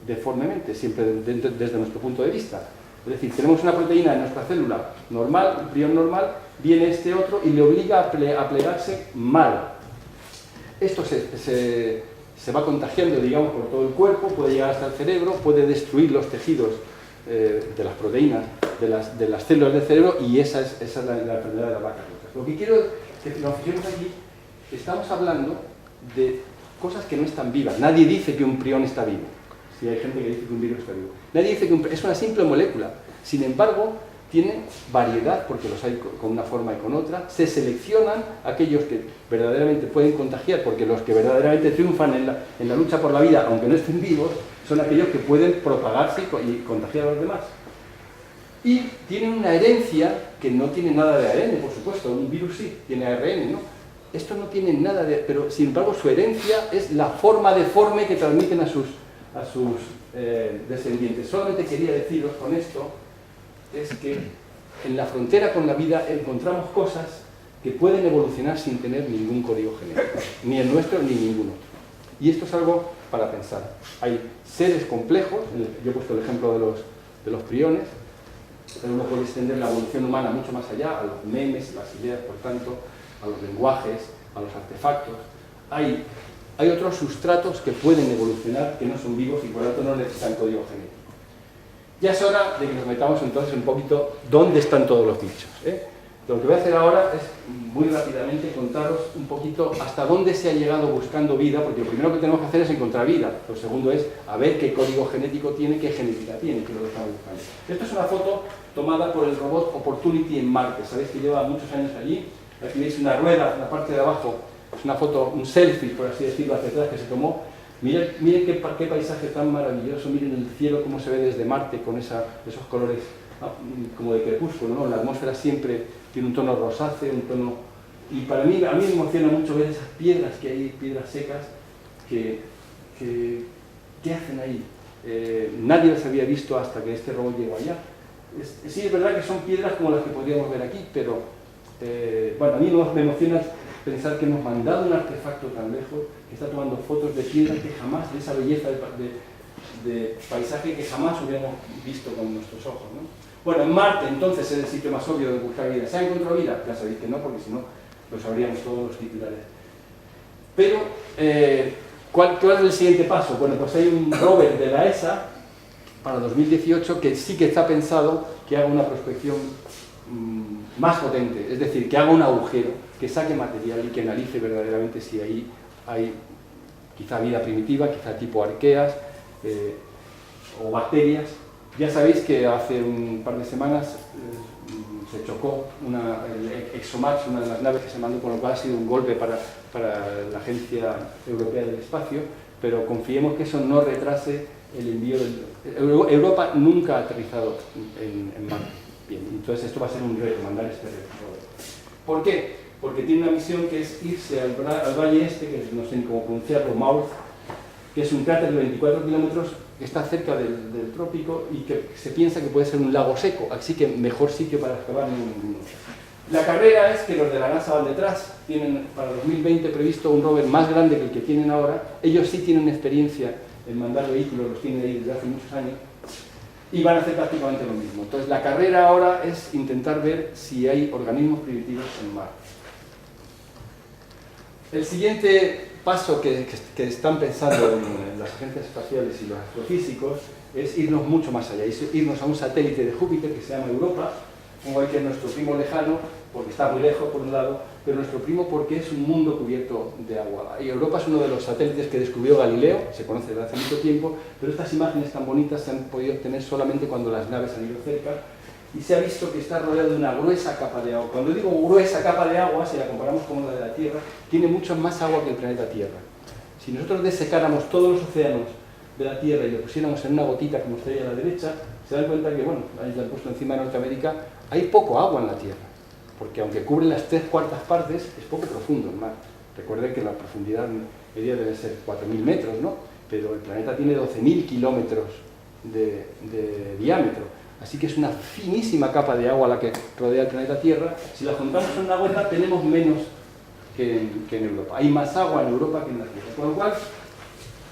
deformemente, siempre desde nuestro punto de vista. Es decir, tenemos una proteína en nuestra célula normal, un prión normal, viene este otro y le obliga a plegarse mal. Esto se va contagiando, digamos, por todo el cuerpo, puede llegar hasta el cerebro, puede destruir los tejidos de las proteínas de las células del cerebro y esa es la enfermedad de las vacas locas. Lo que quiero que nos fijemos aquí, estamos hablando de cosas que no están vivas. Nadie dice que un prión está vivo. Si hay gente que dice que un virus está vivo. Nadie dice que es una simple molécula. Sin embargo, tiene variedad, porque los hay con una forma y con otra. Se seleccionan aquellos que verdaderamente pueden contagiar, porque los que verdaderamente triunfan en la lucha por la vida, aunque no estén vivos, son aquellos que pueden propagarse y contagiar a los demás. Y tienen una herencia que no tiene nada de ARN, por supuesto. Un virus sí tiene ARN, ¿no? Esto no tiene nada de... Pero, sin embargo, su herencia es la forma deforme que transmiten a sus descendientes. Solamente quería deciros con esto es que en la frontera con la vida encontramos cosas que pueden evolucionar sin tener ningún código genético, ni el nuestro ni ningún otro. Y esto es algo para pensar. Hay seres complejos, yo he puesto el ejemplo de los priones, pero uno puede extender la evolución humana mucho más allá, a los memes, las ideas, por tanto, a los lenguajes, a los artefactos. Hay otros sustratos que pueden evolucionar, que no son vivos y por lo tanto no necesitan código genético. Ya es hora de que nos metamos entonces un poquito dónde están todos los bichos, Lo que voy a hacer ahora es muy rápidamente contaros un poquito hasta dónde se ha llegado buscando vida, porque lo primero que tenemos que hacer es encontrar vida. Lo segundo es a ver qué código genético tiene, qué genética tiene, que lo estamos buscando. Esto es una foto tomada por el robot Opportunity en Marte. Sabéis que lleva muchos años allí. Aquí veis una rueda en la parte de abajo. Es una foto, un selfie, por así decirlo, hacia atrás que se tomó. Miren qué paisaje tan maravilloso, miren el cielo, cómo se ve desde Marte con esos colores como de crepúsculo, ¿no? La atmósfera siempre tiene un tono rosáceo, un tono... Y a mí me emociona mucho ver esas piedras que hay, piedras secas, ¿qué hacen ahí? Nadie las había visto hasta que este robot llegó allá. Sí, es verdad que son piedras como las que podríamos ver aquí, pero bueno, a mí me emociona pensar que hemos mandado un artefacto tan lejos que está tomando fotos de piedras que jamás, de esa belleza de paisaje que jamás hubiéramos visto con nuestros ojos, ¿no? Bueno, en Marte entonces es el sitio más obvio de buscar vida. ¿Se ha encontrado vida? Ya sabéis que no, porque si no lo sabríamos todos los titulares. Pero, ¿cuál es el siguiente paso? Bueno, pues hay un rover de la ESA para 2018 que sí que está pensado que haga una prospección más potente, es decir, que haga un agujero, que saque material y que analice verdaderamente si ahí hay quizá vida primitiva, quizá tipo arqueas o bacterias. Ya sabéis que hace un par de semanas se chocó el ExoMars, una de las naves que se mandó, con lo cual ha sido un golpe para la Agencia Europea del Espacio, pero confiemos que eso no retrase el envío Europa nunca ha aterrizado en Marte. Bien, entonces esto va a ser un reto, mandar este rover. ¿Por qué? Porque tiene una misión que es irse al valle este, que no sé ni cómo pronunciarlo, Mouth, que es un cráter de 24 kilómetros que está cerca del trópico y que se piensa que puede ser un lago seco, así que mejor sitio para excavar no hay ninguno. La carrera es que los de la NASA van detrás, tienen para 2020 previsto un rover más grande que el que tienen ahora. Ellos sí tienen experiencia en mandar vehículos, los tienen ahí desde hace muchos años, y van a hacer prácticamente lo mismo. Entonces la carrera ahora es intentar ver si hay organismos primitivos en Marte. El siguiente paso que están pensando en las agencias espaciales y los astrofísicos es irnos mucho más allá, irnos a un satélite de Júpiter que se llama Europa, como hay que es nuestro primo lejano, porque está muy lejos por un lado, pero nuestro primo porque es un mundo cubierto de agua. Y Europa es uno de los satélites que descubrió Galileo, se conoce desde hace mucho tiempo, pero estas imágenes tan bonitas se han podido obtener solamente cuando las naves han ido cerca, y se ha visto que está rodeado de una gruesa capa de agua. Cuando digo gruesa capa de agua, si la comparamos con la de la Tierra, tiene mucho más agua que el planeta Tierra. Si nosotros desecáramos todos los océanos de la Tierra y lo pusiéramos en una gotita como está ahí a la derecha, se dan cuenta que, bueno, ahí la han puesto encima de Norteamérica, hay poco agua en la Tierra, porque aunque cubre las 3/4 partes, es poco profundo el mar. Recuerden que la profundidad media debe ser 4.000 metros, ¿no? Pero el planeta tiene 12.000 kilómetros de diámetro, así que es una finísima capa de agua la que rodea el planeta Tierra. Si la juntamos en una gota, tenemos menos que en Europa. Hay más agua en Europa que en la Tierra, con lo cual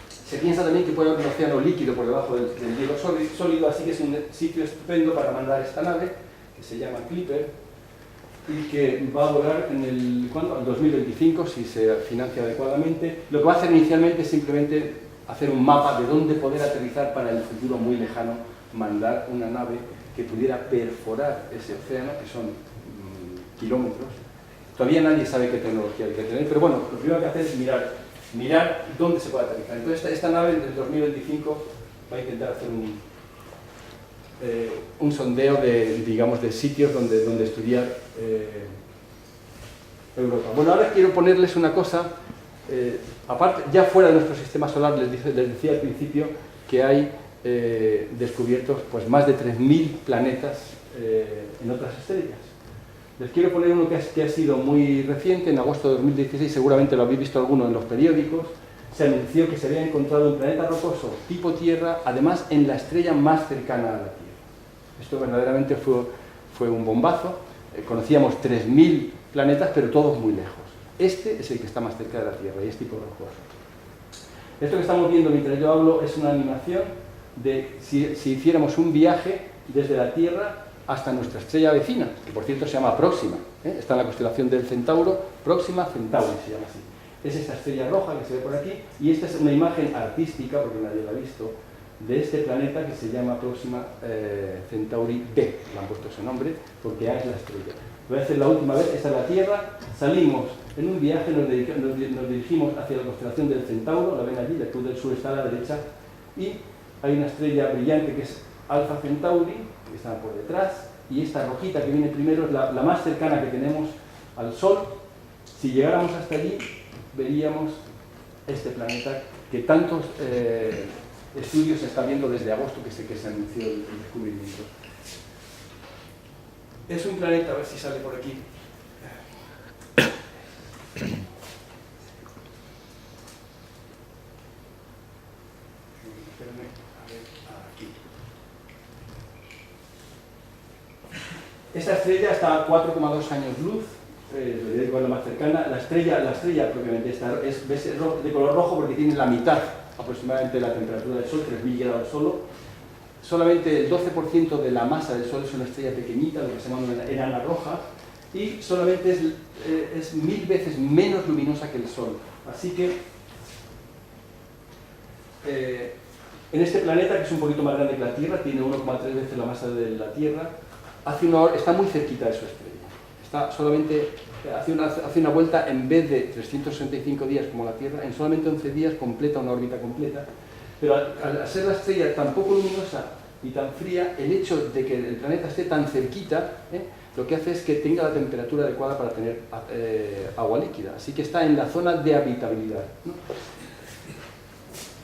se piensa también que puede haber un océano líquido por debajo del hielo sólido, así que es un sitio estupendo para mandar esta nave, que se llama Clipper, y que va a volar en el 2025, si se financia adecuadamente. Lo que va a hacer inicialmente es simplemente hacer un mapa de dónde poder aterrizar para el futuro muy lejano, mandar una nave que pudiera perforar ese océano, que son kilómetros. Todavía nadie sabe qué tecnología hay que tener, pero bueno, lo primero que hacer es mirar dónde se puede aterrizar. Entonces esta nave en el 2025 va a intentar hacer un sondeo de sitios donde estudiar Europa. Bueno, ahora quiero ponerles una cosa, aparte, ya fuera de nuestro sistema solar, les decía al principio que hay descubiertos pues, más de 3.000 planetas en otras estrellas. Les quiero poner uno que ha sido muy reciente, en agosto de 2016, seguramente lo habéis visto alguno en los periódicos. Se anunció que se había encontrado un planeta rocoso tipo Tierra, además en la estrella más cercana a la Tierra. Esto verdaderamente fue un bombazo. Conocíamos 3.000 planetas, pero todos muy lejos. Este es el que está más cerca de la Tierra y es tipo rocoso. Esto que estamos viendo mientras yo hablo es una animación de si hiciéramos un viaje desde la Tierra hasta nuestra estrella vecina, que por cierto se llama Próxima, está en la constelación del Centauro, Próxima Centauri se llama así. Es esta estrella roja que se ve por aquí, y esta es una imagen artística, porque nadie la ha visto, de este planeta que se llama Próxima Centauri B. Le han puesto ese nombre porque A es la estrella. Voy a hacer la última vez, esta es la Tierra, salimos en un viaje, nos dirigimos hacia la constelación del Centauro, la ven allí, la cruz del sur está a la derecha, y hay una estrella brillante que es Alfa Centauri, que está por detrás, y esta rojita que viene primero es la más cercana que tenemos al Sol. Si llegáramos hasta allí, veríamos este planeta que tantos estudios se están viendo desde agosto que se anunció el descubrimiento. Es un planeta, a ver si sale por aquí. Esta estrella está a 4,2 años luz, es la más cercana. La estrella propiamente es de color rojo porque tiene la mitad aproximadamente de la temperatura del Sol, 3.000 grados solo. Solamente el 12% de la masa del Sol es una estrella pequeñita, lo que se llama una enana roja, y solamente es 1.000 veces menos luminosa que el Sol. Así que en este planeta, que es un poquito más grande que la Tierra, tiene 1,3 veces la masa de la Tierra, está muy cerquita de su estrella. Hace una vuelta, en vez de 365 días como la Tierra, en solamente 11 días completa una órbita completa. Pero al ser la estrella tan poco luminosa y tan fría, el hecho de que el planeta esté tan cerquita, lo que hace es que tenga la temperatura adecuada para tener agua líquida. Así que está en la zona de habitabilidad, ¿no?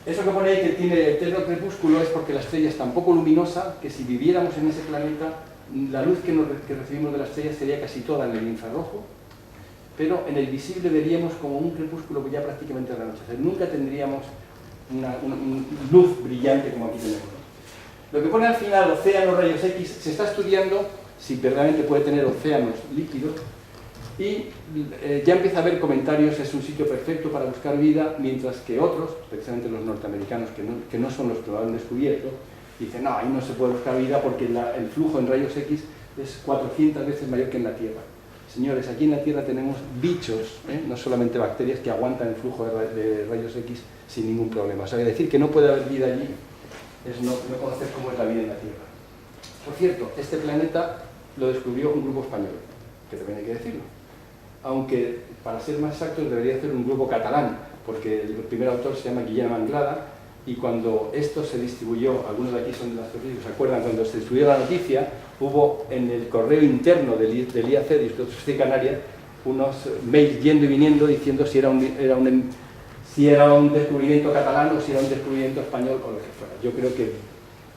Eso que pone ahí que tiene eterno crepúsculo es porque la estrella es tan poco luminosa que si viviéramos en ese planeta, la luz que recibimos de la estrella sería casi toda en el infrarrojo, pero en el visible veríamos como un crepúsculo que ya prácticamente al anochecer. Nunca tendríamos una luz brillante como aquí tenemos. Lo que pone al final, océano, rayos X, se está estudiando si verdaderamente puede tener océanos líquidos. Y ya empieza a haber comentarios, es un sitio perfecto para buscar vida, mientras que otros, especialmente los norteamericanos, que no son los que lo han descubierto, dicen, no, ahí no se puede buscar vida porque el flujo en rayos X es 400 veces mayor que en la Tierra. Señores, aquí en la Tierra tenemos bichos, no solamente bacterias, que aguantan el flujo de rayos X sin ningún problema. O sea, decir que no puede haber vida allí es no conocer cómo es la vida en la Tierra. Por cierto, este planeta lo descubrió un grupo español, que también hay que decirlo. Aunque, para ser más exactos, debería ser un grupo catalán, porque el primer autor se llama Guillem Anglada, y cuando esto se distribuyó, algunos de aquí son de las astrofísicos, ¿se acuerdan? Cuando se distribuyó la noticia, hubo en el correo interno del IAC, de Instituto de Canarias, unos mails yendo y viniendo diciendo si era un descubrimiento catalán o si era un descubrimiento español o lo que fuera. Yo creo que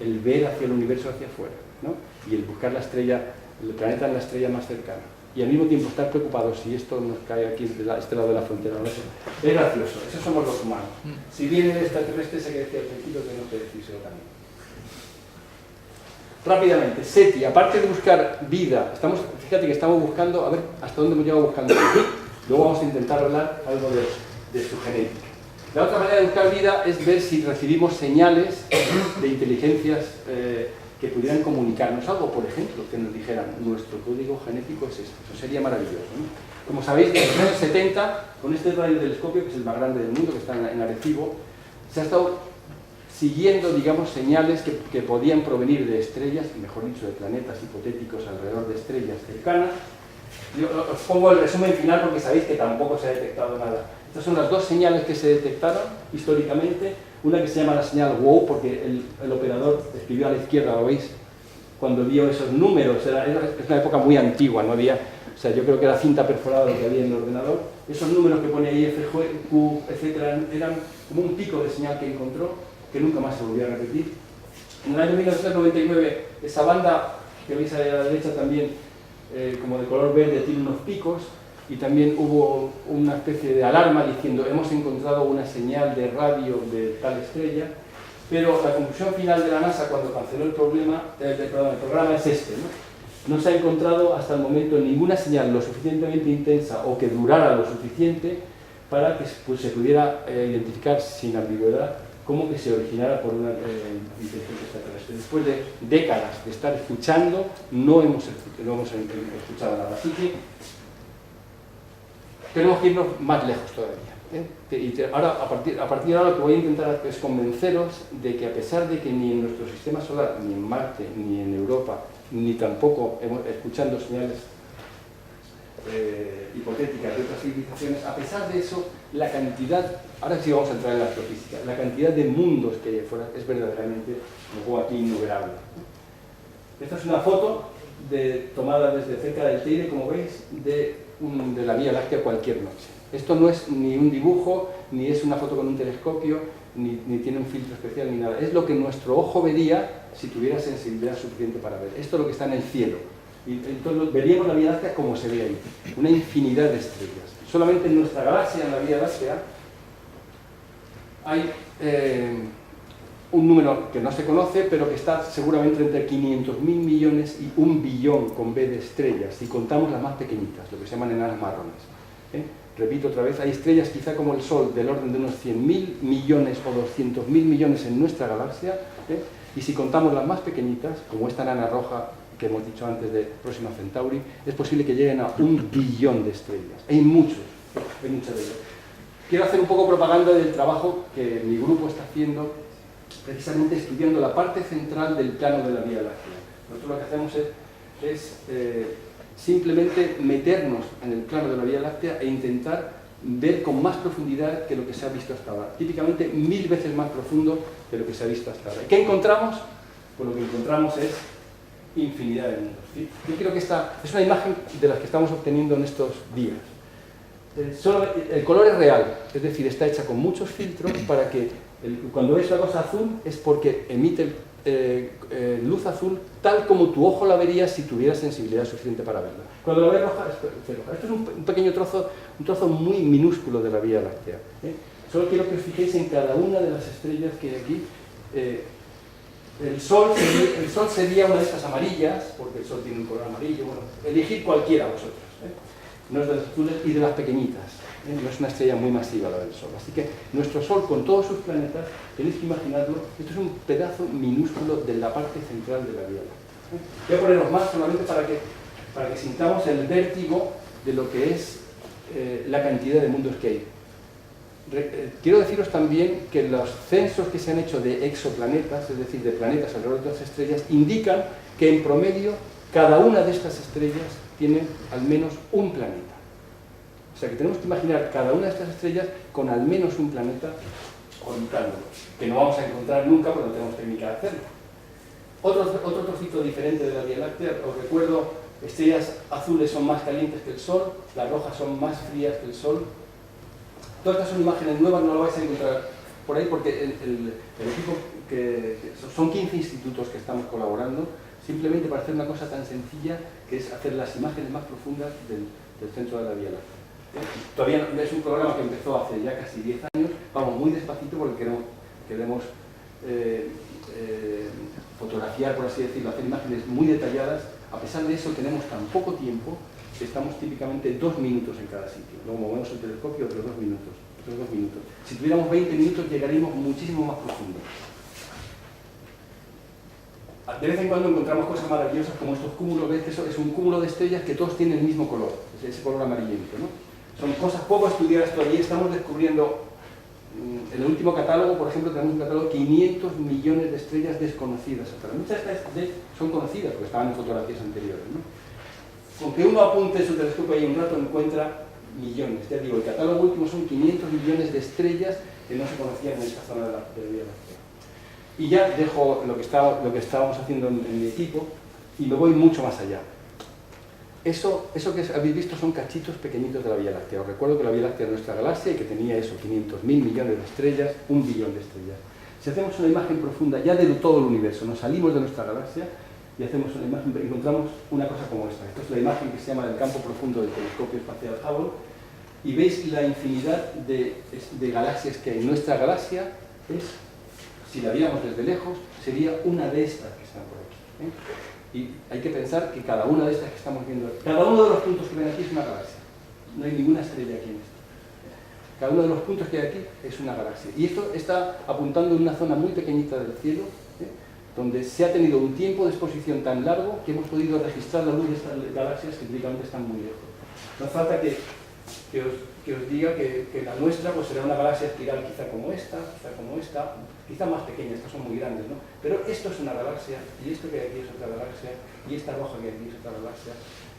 el ver hacia el universo hacia afuera, ¿no? Y el buscar la estrella, el planeta en la estrella más cercana, y al mismo tiempo estar preocupados si esto nos cae aquí de este lado de la frontera. ¿No? Es gracioso, esos somos los humanos. Si vienen extraterrestres, hay que decir al principio que no te decíselo también. Rápidamente, SETI, aparte de buscar vida, fíjate que estamos buscando, a ver hasta dónde hemos llegado buscando vida. Luego vamos a intentar hablar algo de su genética. La otra manera de buscar vida es ver si recibimos señales de inteligencias que pudieran comunicarnos algo, por ejemplo, que nos dijeran, nuestro código genético es esto. Eso sería maravilloso, ¿no? Como sabéis, en los años 70, con este radiotelescopio, que es el más grande del mundo, que está en Arecibo, se ha estado siguiendo, digamos, señales que podían provenir de estrellas, mejor dicho, de planetas hipotéticos alrededor de estrellas cercanas. Yo os pongo el resumen final porque sabéis que tampoco se ha detectado nada. Estas son las dos señales que se detectaron históricamente. Una que se llama la señal WOW, porque el operador escribió a la izquierda, ¿lo veis? Cuando vio esos números, es una época muy antigua, no había, o sea, yo creo que era cinta perforada lo que había en el ordenador. Esos números que pone ahí, F, Q, etc., eran como un pico de señal que encontró, que nunca más se volvió a repetir. En el año 1999, esa banda que veis ahí a la derecha también, como de color verde, tiene unos picos, y también hubo una especie de alarma diciendo hemos encontrado una señal de radio de tal estrella, pero la conclusión final de la NASA cuando canceló el programa es este, ¿no? No se ha encontrado hasta el momento ninguna señal lo suficientemente intensa o que durara lo suficiente para que pues, se pudiera identificar sin ambigüedad cómo que se originara por una inteligencia extraterrestre. Después de décadas de estar escuchando, no hemos escuchado nada. Así que tenemos que irnos más lejos todavía. Ahora, a partir de ahora lo que voy a intentar es convenceros de que a pesar de que ni en nuestro sistema solar, ni en Marte, ni en Europa, ni tampoco escuchando señales hipotéticas de otras civilizaciones, a pesar de eso, la cantidad, ahora sí vamos a entrar en la astrofísica, la cantidad de mundos que hay afuera es verdaderamente, como aquí, innumerable. Esta es una foto tomada desde cerca del Teide, como veis, de la Vía Láctea cualquier noche. Esto no es ni un dibujo, ni es una foto con un telescopio, ni tiene un filtro especial, ni nada. Es lo que nuestro ojo vería si tuviera sensibilidad suficiente para ver. Esto es lo que está en el cielo. Y entonces veríamos la Vía Láctea como se ve ahí. Una infinidad de estrellas. Solamente en nuestra galaxia, en la Vía Láctea, hay un número que no se conoce, pero que está seguramente entre 500.000 millones y 1 billón con B de estrellas, si contamos las más pequeñitas, lo que se llaman enanas marrones. Repito otra vez, hay estrellas quizá como el Sol, del orden de unos 100.000 millones o 200.000 millones en nuestra galaxia, y si contamos las más pequeñitas, como esta enana roja que hemos dicho antes de Próxima Centauri, es posible que lleguen a 1 billón de estrellas. Hay muchas de ellas. Quiero hacer un poco propaganda del trabajo que mi grupo está haciendo, precisamente estudiando la parte central del plano de la Vía Láctea. Nosotros lo que hacemos es simplemente meternos en el plano de la Vía Láctea e intentar ver con más profundidad que lo que se ha visto hasta ahora. Típicamente 1000 veces más profundo de lo que se ha visto hasta ahora. ¿Qué encontramos? Pues lo que encontramos es infinidad de mundos. ¿Sí? Yo creo que esta es una imagen de las que estamos obteniendo en estos días. El color es real, es decir, está hecha con muchos filtros para que cuando ves la cosa azul es porque emite luz azul tal como tu ojo la vería si tuviera sensibilidad suficiente para verla. Cuando la ves roja es roja. Esto es un pequeño trozo muy minúsculo de la Vía Láctea. Solo quiero que os fijéis en cada una de las estrellas que hay aquí. el Sol sería una de estas amarillas, porque el Sol tiene un color amarillo. Bueno, elegid cualquiera vosotros, ¿eh? No es de las azules y de las pequeñitas, ¿eh? No es una estrella muy masiva la del Sol. Así que nuestro Sol, con todos sus planetas, tenéis que imaginarlo, esto es un pedazo minúsculo de la parte central de la Vía Láctea, ¿eh? Voy a poneros más solamente para que sintamos el vértigo de lo que es la cantidad de mundos que hay. Quiero deciros también que los censos que se han hecho de exoplanetas, es decir, de planetas alrededor de las estrellas, indican que en promedio cada una de estas estrellas tiene al menos un planeta. O sea que tenemos que imaginar cada una de estas estrellas con al menos un planeta orbitándolo, que no vamos a encontrar nunca porque no tenemos técnica de hacerlo. Otro trocito diferente de la Vía Láctea, os recuerdo, estrellas azules son más calientes que el Sol, las rojas son más frías que el Sol. Todas estas son imágenes nuevas, no lo vais a encontrar por ahí porque el equipo, son 15 institutos que estamos colaborando, simplemente para hacer una cosa tan sencilla que es hacer las imágenes más profundas del centro de la Vía Láctea. Todavía no, es un programa que empezó hace ya casi 10 años, vamos muy despacito porque queremos fotografiar, por así decirlo, hacer imágenes muy detalladas. A pesar de eso tenemos tan poco tiempo que estamos típicamente 2 minutos en cada sitio. Luego movemos el telescopio otros 2 minutos. Si tuviéramos 20 minutos llegaríamos muchísimo más profundo. De vez en cuando encontramos cosas maravillosas como estos cúmulos, ves que eso es un cúmulo de estrellas que todos tienen el mismo color, ese color amarillento, ¿no? Son cosas poco estudiadas todavía, estamos descubriendo, en el último catálogo, por ejemplo, tenemos un catálogo de 500 millones de estrellas desconocidas. Muchas de estas son conocidas porque estaban en fotografías anteriores, ¿no? Con que uno apunte su telescopio ahí un rato encuentra millones. Ya digo, el catálogo último son 500 millones de estrellas que no se conocían en esta zona de la Vía Láctea. Y ya dejo lo que estábamos haciendo en mi equipo y me voy mucho más allá. Eso que habéis visto son cachitos pequeñitos de la Vía Láctea. Os recuerdo que la Vía Láctea es nuestra galaxia y que tenía eso, 500.000 millones de estrellas, 1 billón de estrellas. Si hacemos una imagen profunda ya de todo el universo, nos salimos de nuestra galaxia y hacemos una imagen, encontramos una cosa como esta. Esta es la imagen que se llama del campo profundo del telescopio espacial Hubble y veis la infinidad de galaxias que hay. Nuestra galaxia es, si la viéramos desde lejos, sería una de estas que están por aquí, ¿eh? Y hay que pensar que cada una de estas que estamos viendo, cada uno de los puntos que ven aquí es una galaxia. No hay ninguna estrella aquí en esto. Cada uno de los puntos que hay aquí es una galaxia. Y esto está apuntando en una zona muy pequeñita del cielo, ¿eh? Donde se ha tenido un tiempo de exposición tan largo que hemos podido registrar la luz de estas galaxias que típicamente están muy lejos. No hace falta que os diga que la nuestra pues será una galaxia espiral quizá como esta, quizá más pequeña, estas son muy grandes, ¿no? Pero esto es una galaxia, y esto que hay aquí es otra galaxia, y esta roja que hay aquí es otra galaxia,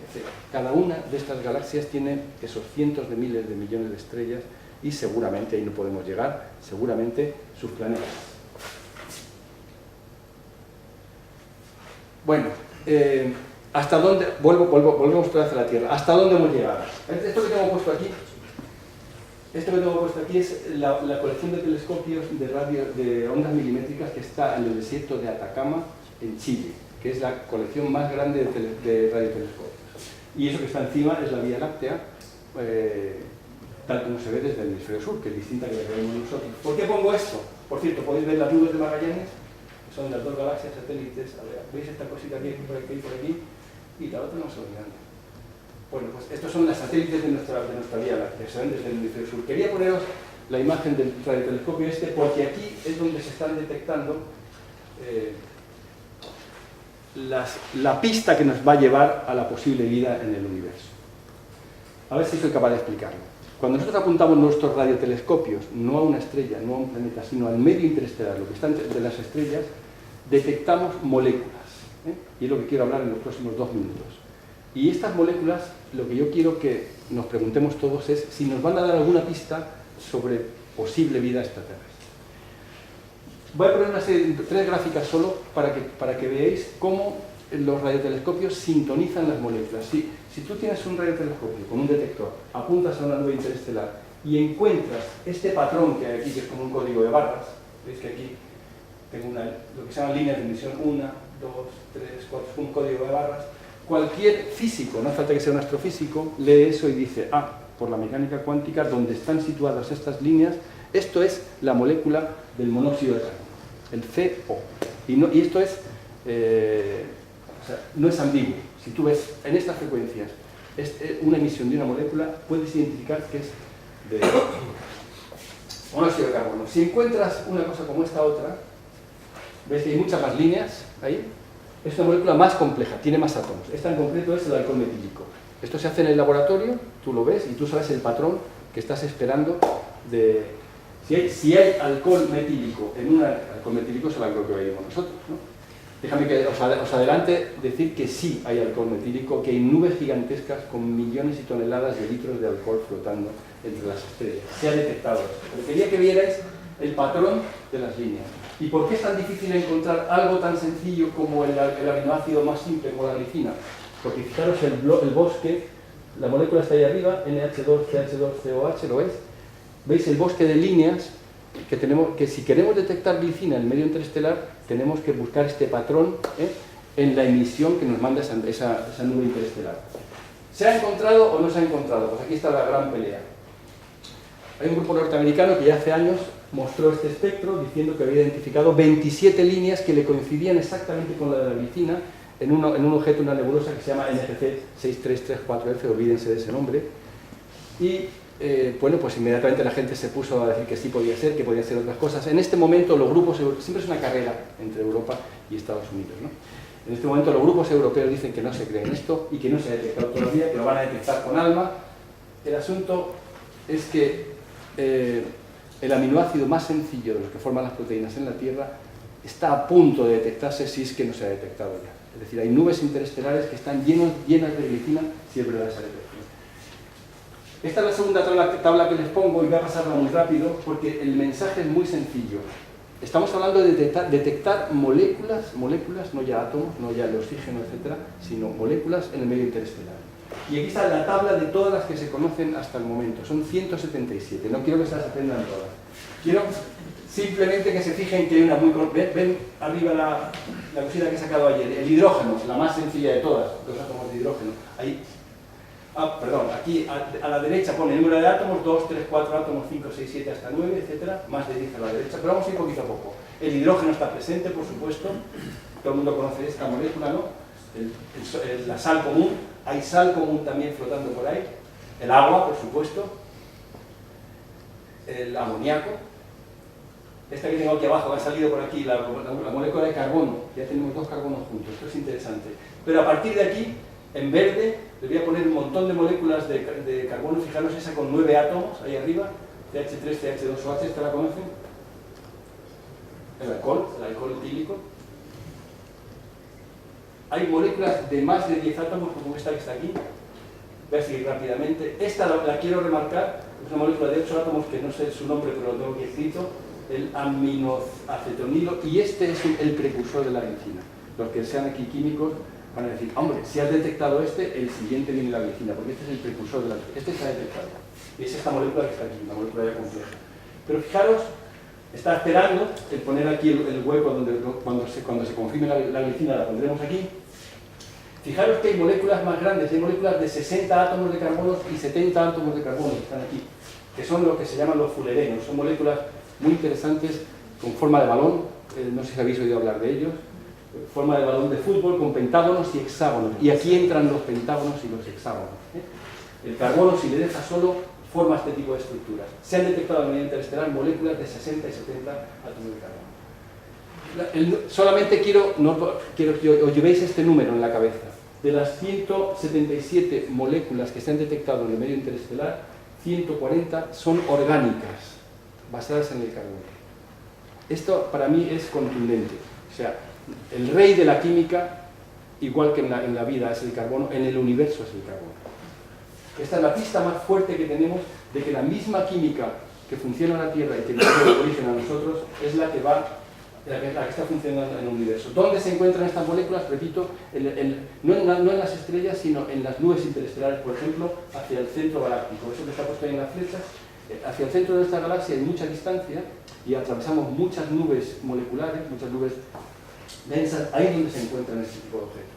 etc. Cada una de estas galaxias tiene esos cientos de miles de millones de estrellas, y seguramente, ahí no podemos llegar, seguramente sus planetas. Bueno, ¿hasta dónde? Volvemos otra vez a la Tierra. ¿Hasta dónde hemos llegado? Esto que tengo puesto aquí es la colección de telescopios de ondas milimétricas que está en el desierto de Atacama, en Chile, que es la colección más grande de radiotelescopios. Y eso que está encima es la Vía Láctea, tal como se ve desde el hemisferio sur, que es distinta que la que vemos nosotros. ¿Por qué pongo esto? Por cierto, podéis ver las nubes de Magallanes, que son las dos galaxias satélites. A ver, ¿veis esta cosita aquí, por aquí, por aquí? Y la otra no se ve grande. Bueno, pues estos son las satélites de nuestra Vía Láctea, se ven desde el hemisferio sur. Quería poneros la imagen del radiotelescopio este, porque aquí es donde se están detectando la pista que nos va a llevar a la posible vida en el universo. A ver si soy capaz de explicarlo. Cuando nosotros apuntamos nuestros radiotelescopios, no a una estrella, no a un planeta, sino al medio interestelar, lo que está entre las estrellas, detectamos moléculas, ¿eh? Y es lo que quiero hablar en los próximos 2 minutos. Y estas moléculas, lo que yo quiero que nos preguntemos todos es si nos van a dar alguna pista sobre posible vida extraterrestre. Voy a poner una serie de 3 gráficas solo para que veáis cómo los radiotelescopios sintonizan las moléculas. Si tú tienes un radiotelescopio con un detector, apuntas a una nube interestelar y encuentras este patrón que hay aquí, que es como un código de barras, veis que aquí tengo lo que se llaman líneas de emisión 1, 2, 3, 4, un código de barras. Cualquier físico, no hace falta que sea un astrofísico, lee eso y dice, por la mecánica cuántica, donde están situadas estas líneas, esto es la molécula del monóxido de carbono, el CO. Y esto es, o sea, no es ambiguo. Si tú ves en estas frecuencias una emisión de una molécula, puedes identificar que es de monóxido de carbono. Si encuentras una cosa como esta otra, ves que hay muchas más líneas ahí, es una molécula más compleja, tiene más átomos. Esta en concreto es el alcohol metílico. Esto se hace en el laboratorio, tú lo ves y tú sabes el patrón que estás esperando de... Si hay alcohol metílico en una... Alcohol metílico es el alcohol que veíamos nosotros, ¿no? Déjame que os adelante decir que sí hay alcohol metílico, que hay nubes gigantescas con millones y toneladas de litros de alcohol flotando entre las estrellas. Se ha detectado esto. Pero quería que vierais el patrón de las líneas. ¿Y por qué es tan difícil encontrar algo tan sencillo como el aminoácido más simple, como la glicina? Porque fijaros el bosque, la molécula está ahí arriba, NH2, CH2, COH, ¿lo veis? ¿Veis el bosque de líneas que tenemos, que si queremos detectar glicina en el medio interestelar, tenemos que buscar este patrón en la emisión que nos manda esa nube interestelar? ¿Se ha encontrado o no se ha encontrado? Pues aquí está la gran pelea. Hay un grupo norteamericano que ya hace años mostró este espectro diciendo que había identificado 27 líneas que le coincidían exactamente con la de la glicina en un objeto, una nebulosa que se llama NGC 6334F, olvídense de ese nombre. Y bueno, pues inmediatamente la gente se puso a decir que sí podía ser, que podían ser otras cosas. En este momento los grupos, siempre es una carrera entre Europa y Estados Unidos, ¿no? En este momento los grupos europeos dicen que no se creen esto y que no se ha detectado todavía, que lo van a detectar con ALMA. El asunto es que el aminoácido más sencillo de los que forman las proteínas en la Tierra está a punto de detectarse si es que no se ha detectado ya. Es decir, hay nubes interestelares que están llenas de glicina si es verdad esa detección. Esta es la segunda tabla que les pongo y voy a pasarla muy rápido porque el mensaje es muy sencillo. Estamos hablando de detectar moléculas, no ya átomos, no ya el oxígeno, etcétera, sino moléculas en el medio interestelar. Y aquí está la tabla de todas las que se conocen hasta el momento. Son 177. No quiero que se las aprendan todas. Quiero simplemente que se fijen que hay una muy... Ven arriba la cosita que he sacado ayer. El hidrógeno, la más sencilla de todas, los átomos de hidrógeno. Ahí. Perdón, aquí a la derecha pone el número de átomos, 2, 3, 4 átomos, 5, 6, 7 hasta 9, etcétera, más de 10 a la derecha, pero vamos a ir poquito a poco. El hidrógeno está presente, por supuesto, todo el mundo conoce esta molécula, ¿no? La sal común, hay sal común también flotando por ahí, el agua, por supuesto, el amoníaco, esta que tengo aquí abajo, que ha salido por aquí, la molécula de carbono, ya tenemos 2 carbonos juntos, esto es interesante, pero a partir de aquí, en verde, les voy a poner un montón de moléculas de carbono. Fijaros esa con 9 átomos ahí arriba, CH3, CH2OH, ¿esta la conocen? El alcohol etílico. Hay moléculas de más de 10 átomos, como esta que está aquí. Voy a seguir rápidamente. Esta la quiero remarcar, es una molécula de 8 átomos que no sé su nombre, pero lo tengo aquí escrito, el aminoacetonilo, y este es el precursor de la glicina. Los que sean aquí químicos van a decir, hombre, si has detectado este, el siguiente viene la glicina, porque este es el precursor de la glicina. Este está detectado. Y es esta molécula que está aquí, una molécula ya compleja. Pero fijaros, está esperando el poner aquí el hueco donde cuando se confirme la glicina la pondremos aquí. Fijaros que hay moléculas más grandes, hay moléculas de 60 átomos de carbono y 70 átomos de carbono que están aquí, que son lo que se llaman los fullerenos. Son moléculas muy interesantes con forma de balón, no sé si habéis oído hablar de ellos. Forma de balón de fútbol con pentágonos y hexágonos. Y aquí entran los pentágonos y los hexágonos. El carbono, si le deja solo, forma este tipo de estructuras. Se han detectado en el medio interestelar moléculas de 60 y 70 átomos de carbono. Solamente quiero que os llevéis este número en la cabeza. De las 177 moléculas que se han detectado en el medio interestelar, 140 son orgánicas, basadas en el carbono. Esto para mí es contundente. O sea, el rey de la química, igual que en la vida es el carbono, en el universo es el carbono. Esta es la pista más fuerte que tenemos de que la misma química que funciona en la Tierra y que nos da origen a nosotros es la que está funcionando en el universo. ¿Dónde se encuentran estas moléculas? Repito, no en las estrellas, sino en las nubes interestelares, por ejemplo, hacia el centro galáctico. Eso que está puesto ahí en las flechas. Hacia el centro de esta galaxia hay mucha distancia y atravesamos muchas nubes moleculares, muchas nubes densas, ahí es donde se encuentran este tipo de objetos.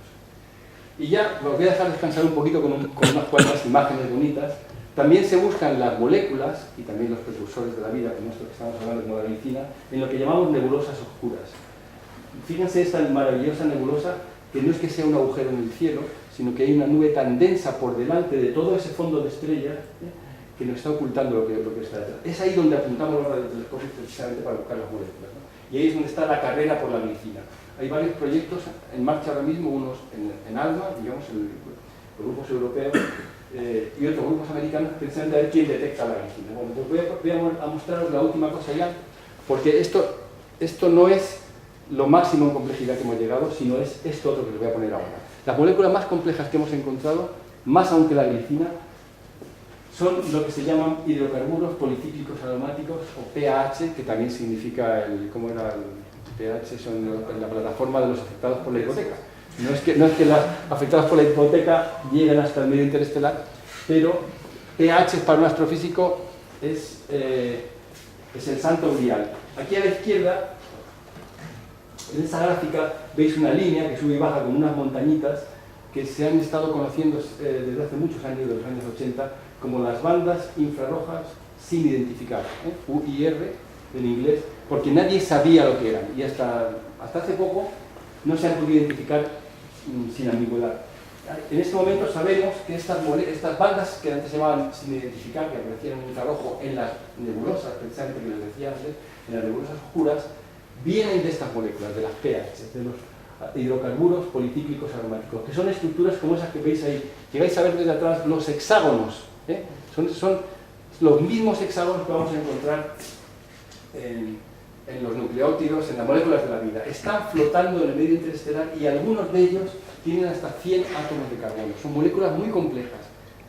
Y ya os voy a dejar descansar un poquito con unas cuantas imágenes bonitas. También se buscan las moléculas, y también los precursores de la vida, como esto que estamos hablando como la glicina, en lo que llamamos nebulosas oscuras. fíjense esta maravillosa nebulosa, que no es que sea un agujero en el cielo, sino que hay una nube tan densa por delante de todo ese fondo de estrellas, que nos está ocultando lo que está detrás. Es ahí donde apuntamos los radiotelescopios precisamente para buscar las moléculas, ¿no? Y ahí es donde está la carrera por la glicina. Hay varios proyectos en marcha ahora mismo, unos en ALMA, digamos, los grupos europeos, y otros grupos americanos, precisamente a ver quién detecta la glicina. Bueno, pues voy a mostraros la última cosa ya, porque esto no es lo máximo en complejidad que hemos llegado, sino es esto otro que les voy a poner ahora. Las moléculas más complejas que hemos encontrado, más aún que la glicina, son lo que se llaman hidrocarburos policíclicos aromáticos, o PAH, que también significa ¿cómo era el PAH? Son la plataforma de los afectados por la hipoteca. No es que los afectados por la hipoteca lleguen hasta el medio interestelar, pero PAH para un astrofísico es el santo grial. Aquí a la izquierda, en esa gráfica, veis una línea que sube y baja con unas montañitas que se han estado conociendo desde hace muchos años, de los años 80, como las bandas infrarrojas sin identificar, UIR en inglés, porque nadie sabía lo que eran y hasta hace poco no se han podido identificar sin ambigüedad. En este momento sabemos que estas bandas que antes se llamaban sin identificar, que aparecían en infrarrojo en las nebulosas, precisamente que les decía antes, en las nebulosas oscuras, vienen de estas moléculas, de las pH, de los hidrocarburos policíclicos aromáticos, que son estructuras como esas que veis ahí. Llegáis a ver desde atrás los hexágonos, son los mismos hexágonos que vamos a encontrar en los nucleótidos, en las moléculas de la vida. Están flotando en el medio interestelar y algunos de ellos tienen hasta 100 átomos de carbono. Son moléculas muy complejas.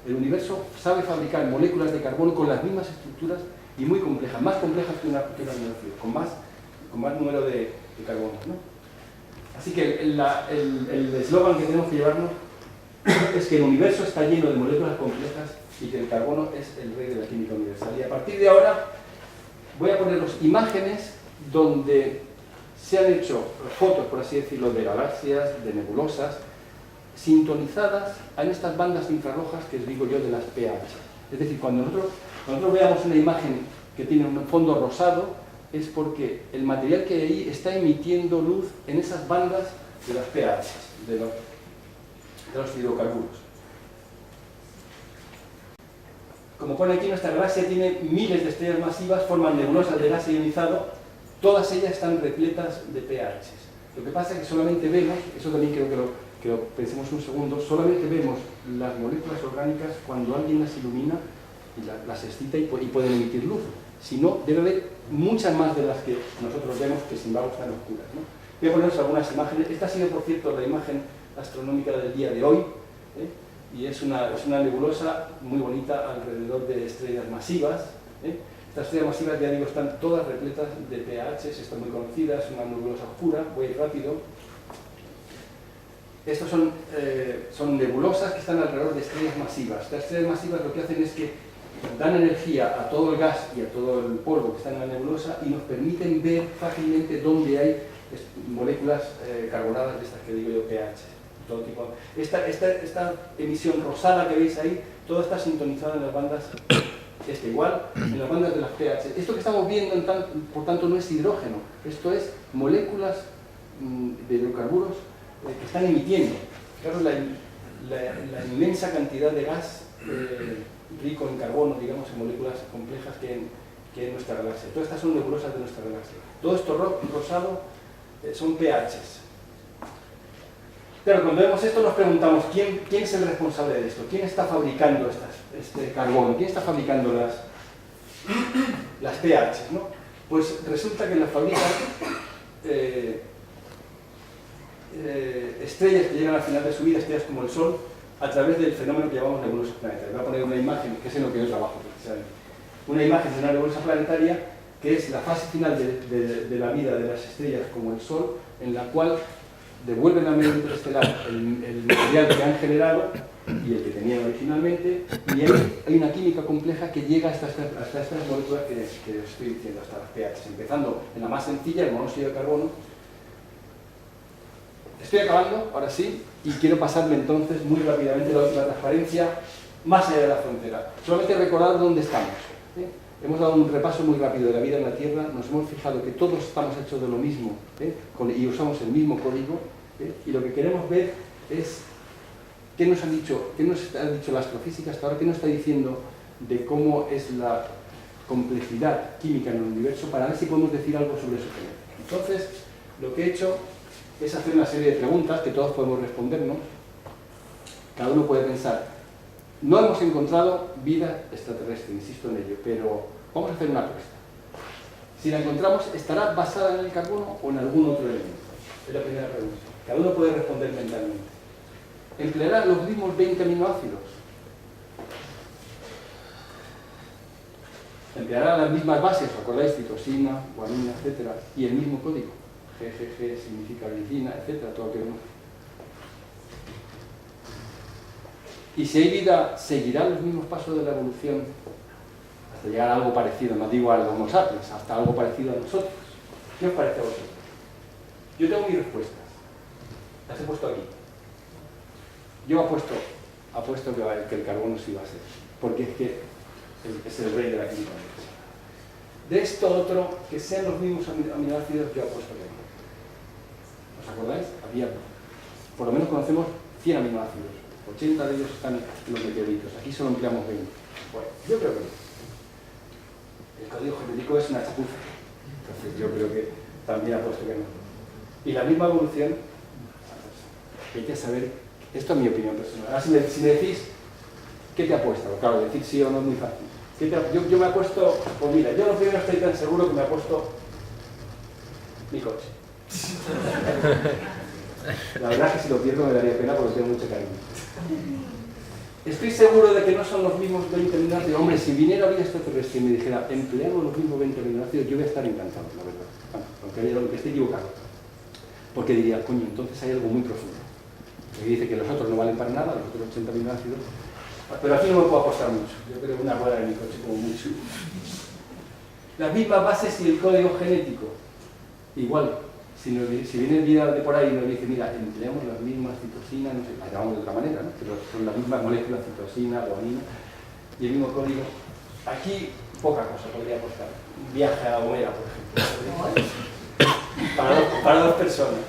El universo sabe fabricar moléculas de carbono con las mismas estructuras y muy complejas, más complejas que una aminoácido, con más número de carbono, ¿no? Así que el eslogan que tenemos que llevarnos es que el universo está lleno de moléculas complejas y que el carbono es el rey de la química universal. Y a partir de ahora voy a poneros imágenes donde se han hecho fotos, por así decirlo, de galaxias, de nebulosas, sintonizadas en estas bandas infrarrojas que os digo yo de las pH. Es decir, cuando nosotros veamos una imagen que tiene un fondo rosado, es porque el material que hay ahí está emitiendo luz en esas bandas de las pH, de los hidrocarburos. Como pone aquí, nuestra galaxia tiene miles de estrellas masivas, forman nebulosas de gas ionizado, todas ellas están repletas de pH. Lo que pasa es que solamente vemos, eso también quiero que lo pensemos un segundo, solamente vemos las moléculas orgánicas cuando alguien las ilumina y las excita y pueden emitir luz. Si no, debe haber muchas más de las que nosotros vemos que sin embargo están oscuras, ¿no? Voy a poneros algunas imágenes. Esta ha sido, por cierto, la imagen astronómica del día de hoy, y es una nebulosa muy bonita alrededor de estrellas masivas. Estas estrellas masivas, ya digo, están todas repletas de pH, están muy conocidas, es una nebulosa oscura, voy a ir rápido. Estas son nebulosas que están alrededor de estrellas masivas. Estas estrellas masivas lo que hacen es que dan energía a todo el gas y a todo el polvo que está en la nebulosa y nos permiten ver fácilmente dónde hay moléculas carbonadas de estas que digo yo, pH. Todo tipo. Esta emisión rosada que veis ahí, toda está sintonizada en las bandas, igual, en las bandas de las pH. Esto que estamos viendo, por tanto, no es hidrógeno, esto es moléculas de hidrocarburos que están emitiendo. Fijaros la inmensa cantidad de gas rico en carbono, digamos, en moléculas complejas que hay en nuestra galaxia. Todas estas son nebulosas de nuestra galaxia. Todo esto rosado son pHs. Pero cuando vemos esto nos preguntamos, ¿quién es el responsable de esto? ¿Quién está fabricando este carbono? ¿Quién está fabricando las pHs, ¿no? Pues resulta que las fabrican estrellas que llegan al final de su vida, estrellas como el Sol, a través del fenómeno que llamamos nebulosa planetaria. Voy a poner una imagen, que es en lo que yo trabajo precisamente. Una imagen de una nebulosa planetaria que es la fase final de la vida de las estrellas como el Sol, en la cual devuelven al medio interestelar el material que han generado y el que tenían originalmente, y hay una química compleja que llega hasta estas moléculas que os estoy diciendo, hasta las pH, empezando en la más sencilla, el monóxido de carbono. Estoy acabando, ahora sí, y quiero pasarme entonces muy rápidamente la última transparencia, más allá de la frontera. Solamente recordar dónde estamos. hemos dado un repaso muy rápido de la vida en la Tierra, nos hemos fijado que todos estamos hechos de lo mismo, y usamos el mismo código, y lo que queremos ver es qué nos ha dicho la astrofísica hasta ahora, qué nos está diciendo de cómo es la complejidad química en el universo, para ver si podemos decir algo sobre su género. Entonces, lo que he hecho es hacer una serie de preguntas que todos podemos respondernos. Cada uno puede pensar, no hemos encontrado vida extraterrestre, insisto en ello, pero vamos a hacer una apuesta. Si la encontramos, ¿estará basada en el carbono o en algún otro elemento? Es la primera pregunta. Cada uno puede responder mentalmente. ¿Empleará los mismos 20 aminoácidos? ¿Empleará las mismas bases? ¿Recordáis? Citosina, guanina, etcétera, y el mismo código. GGG significa glicina, etcétera, todo lo que vemos. Y si hay vida, ¿seguirá los mismos pasos de la evolución hasta llegar a algo parecido? No digo al Homo sapiens, hasta algo parecido a nosotros. ¿Qué os parece a vosotros? Yo tengo mis respuestas. Las he puesto aquí. Yo apuesto que el carbono sí va a ser, porque es que es el rey de la química. De esto otro, que sean los mismos aminoácidos, yo apuesto que no. ¿Os acordáis? Había, por lo menos conocemos 100 aminoácidos. 80 de ellos están en los meteoritos. Aquí solo empleamos 20. Bueno, yo creo que no. El código genético es una chapuza. Entonces yo creo que también apuesto que no. Y la misma evolución, hay que saber, esto es mi opinión personal. Ahora si me decís, ¿qué te apuestas? Claro, decir sí o no es muy fácil. Yo me apuesto, pues mira, yo lo primero estoy tan seguro que me apuesto mi coche. La verdad es que si lo pierdo me daría pena porque tengo mucho cariño. Estoy seguro de que no son los mismos 20 aminoácidos. Hombre, si viniera vida extraterrestre y me dijera, empleamos los mismos 20 aminoácidos, yo voy a estar encantado, la verdad. Bueno, aunque esté equivocado. Porque diría, coño, entonces hay algo muy profundo. Y dice que los otros no valen para nada, los otros 80 aminoácidos. Pero aquí no me puedo apostar mucho. Yo creo que una rueda de mi coche como mucho. Las mismas bases y el código genético. Igual. Si viene vida de por ahí y nos dice, mira, empleamos las mismas citosinas, no sé, la llamamos de otra manera, ¿no? Pero son las mismas moléculas, citosina, guanina, y el mismo código. Aquí poca cosa podría apostar. Un viaje a Homera, por ejemplo. Para dos personas.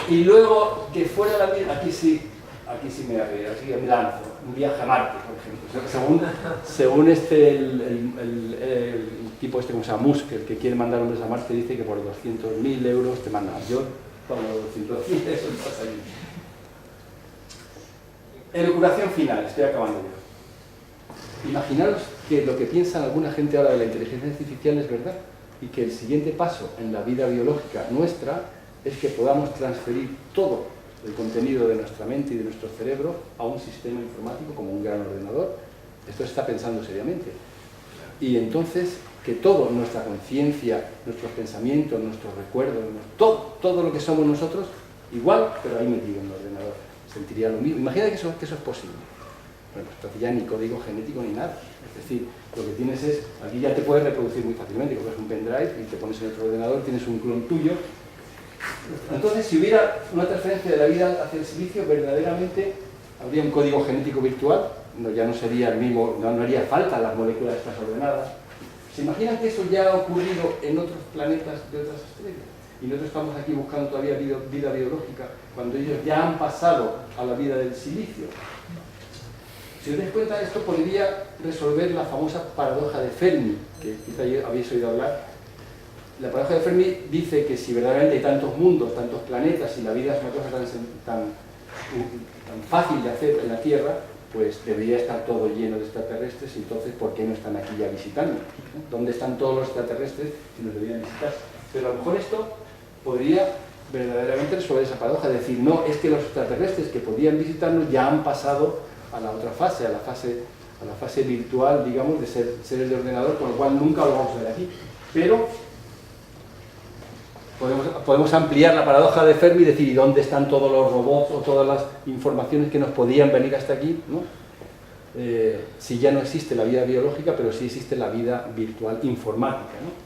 Y luego, que fuera la misma, aquí sí me lanzo. Un viaje a Marte, por ejemplo. Según el tipo como se llama Musk, el que quiere mandar hombres a Marte, dice que por 200.000 euros te mandan. Yo tomo 200.000 euros para salir. Elucubración final, estoy acabando ya. Imaginaros que lo que piensa alguna gente ahora de la inteligencia artificial es verdad, y que el siguiente paso en la vida biológica nuestra es que podamos transferir todo el contenido de nuestra mente y de nuestro cerebro a un sistema informático como un gran ordenador. Esto se está pensando seriamente. Y entonces, que todo, nuestra conciencia, nuestros pensamientos, nuestros recuerdos, todo lo que somos nosotros, igual, pero ahí metido en el ordenador. Sentiría lo mismo. Imagina que eso es posible. Bueno, pues entonces ya ni código genético ni nada. Es decir, lo que tienes es, aquí ya te puedes reproducir muy fácilmente, coges un pendrive y te pones en otro ordenador, tienes un clon tuyo. Entonces, si hubiera una transferencia de la vida hacia el silicio, verdaderamente habría un código genético virtual, ya no sería el mismo, no haría falta las moléculas estas ordenadas. ¿Se imaginan que eso ya ha ocurrido en otros planetas de otras estrellas? Y nosotros estamos aquí buscando todavía vida biológica, cuando ellos ya han pasado a la vida del silicio. Si os dais cuenta, esto podría resolver la famosa paradoja de Fermi, que quizá habéis oído hablar. La paradoja de Fermi dice que si verdaderamente hay tantos mundos, tantos planetas, y la vida es una cosa tan fácil de hacer en la Tierra, pues debería estar todo lleno de extraterrestres, y entonces, ¿por qué no están aquí ya visitando? ¿Dónde están todos los extraterrestres si nos deberían visitar? Pero a lo mejor esto podría verdaderamente resolver esa paradoja, decir, no, es que los extraterrestres que podían visitarnos ya han pasado a la otra fase, a la fase virtual, digamos, de ser seres de ordenador, con lo cual nunca lo vamos a ver aquí. Pero podemos ampliar la paradoja de Fermi y decir, ¿y dónde están todos los robots o todas las informaciones que nos podían venir hasta aquí? ¿No? Si ya no existe la vida biológica, pero sí existe la vida virtual informática, ¿no?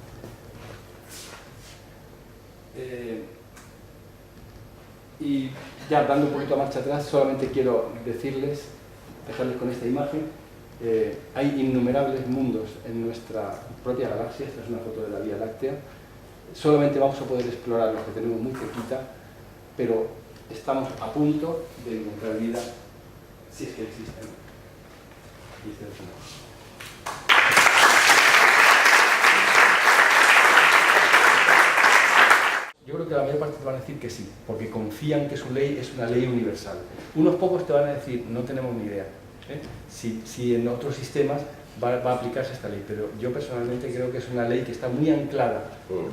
Y ya dando un poquito a marcha atrás, solamente quiero dejarles con esta imagen. Hay innumerables mundos en nuestra propia galaxia. Esta es una foto de la Vía Láctea. Solamente vamos a poder explorar los que tenemos muy cerquita, pero estamos a punto de encontrar vida, si es que existen. Dice el final. Yo creo que la mayor parte te van a decir que sí, porque confían que su ley es una ley universal. Unos pocos te van a decir, no tenemos ni idea, si en otros sistemas va a aplicarse esta ley, pero yo personalmente creo que es una ley que está muy anclada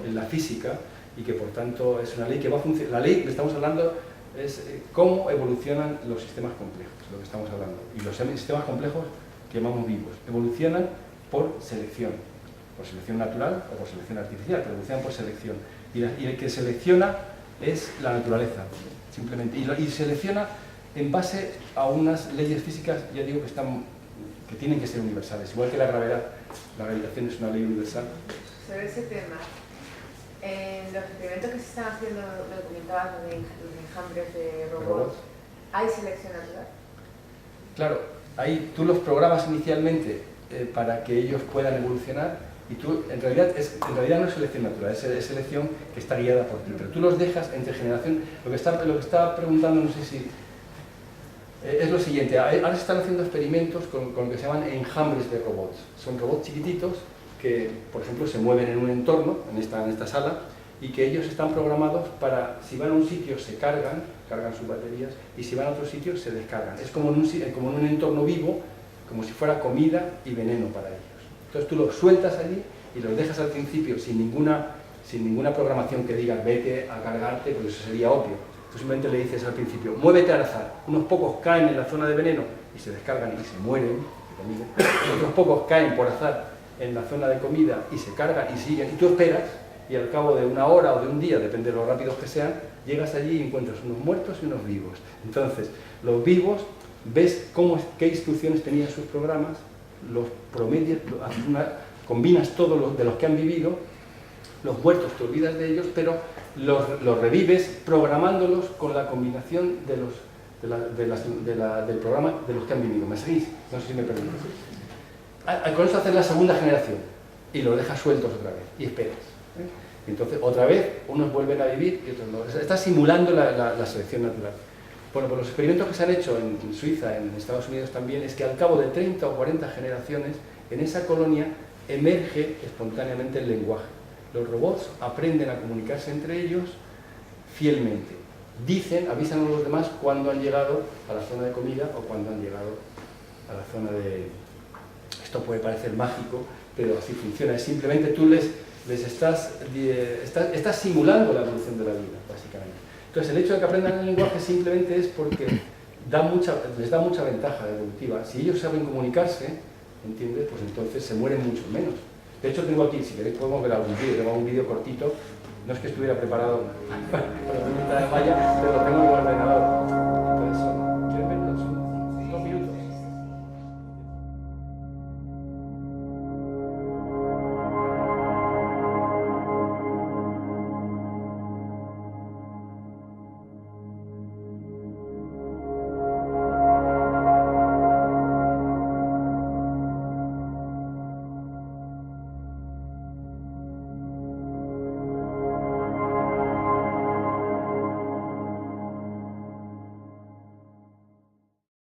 en la física y que por tanto es una ley que va a funcionar. La ley que estamos hablando es cómo evolucionan los sistemas complejos, lo que estamos hablando. Y los sistemas complejos que llamamos vivos evolucionan por selección natural o por selección artificial, pero evolucionan por selección. Y el que selecciona es la naturaleza, simplemente. Y selecciona en base a unas leyes físicas, ya digo, que tienen que ser universales. Igual que la gravedad, la gravitación es una ley universal. Sobre ese tema, en los experimentos que se están haciendo, lo comentabas, de enjambres de robots, ¿hay selección natural? Claro, tú los programas inicialmente para que ellos puedan evolucionar. Y tú, en realidad no es selección natural, es selección que está guiada por ti, pero tú los dejas entre generación. Lo que está preguntando, no sé si es lo siguiente, ahora se están haciendo experimentos con lo que se llaman enjambres de robots. Son robots chiquititos que, por ejemplo, se mueven en un entorno, en esta sala, y que ellos están programados para, si van a un sitio se cargan sus baterías, y si van a otro sitio se descargan. Es como en un entorno vivo, como si fuera comida y veneno para ellos. Entonces tú los sueltas allí y los dejas al principio sin ninguna programación que diga vete a cargarte, porque eso sería obvio. Tú simplemente le dices al principio, muévete al azar. Unos pocos caen en la zona de veneno y se descargan y se mueren, otros pocos caen por azar en la zona de comida y se cargan y siguen, y tú esperas, y al cabo de una hora o de un día, depende de lo rápidos que sean, llegas allí y encuentras unos muertos y unos vivos. Entonces, los vivos, ves qué instrucciones tenían sus programas, los promedios, combinas todos de los que han vivido, los muertos te olvidas de ellos, pero los revives programándolos con la combinación del programa de los que han vivido. ¿Me seguís? No sé si me permitís. Con eso haces la segunda generación y los dejas sueltos otra vez y esperas. Y entonces otra vez unos vuelven a vivir y otros no. Estás simulando la selección natural. Bueno, pues los experimentos que se han hecho en Suiza, en Estados Unidos también, es que al cabo de 30 o 40 generaciones, en esa colonia emerge espontáneamente el lenguaje. Los robots aprenden a comunicarse entre ellos fielmente. Avisan a los demás cuando han llegado a la zona de comida o cuando han llegado a la zona de... Esto puede parecer mágico, pero así funciona. Es simplemente tú les estás simulando la evolución de la vida, básicamente. Entonces, el hecho de que aprendan el lenguaje simplemente es porque les da mucha ventaja evolutiva. Si ellos saben comunicarse, ¿entiendes? Pues entonces se mueren mucho menos. De hecho, tengo aquí, si queréis podemos ver algún vídeo, tengo un vídeo cortito, no es que estuviera preparado para la pregunta de Maya, pero lo tengo en el ordenador.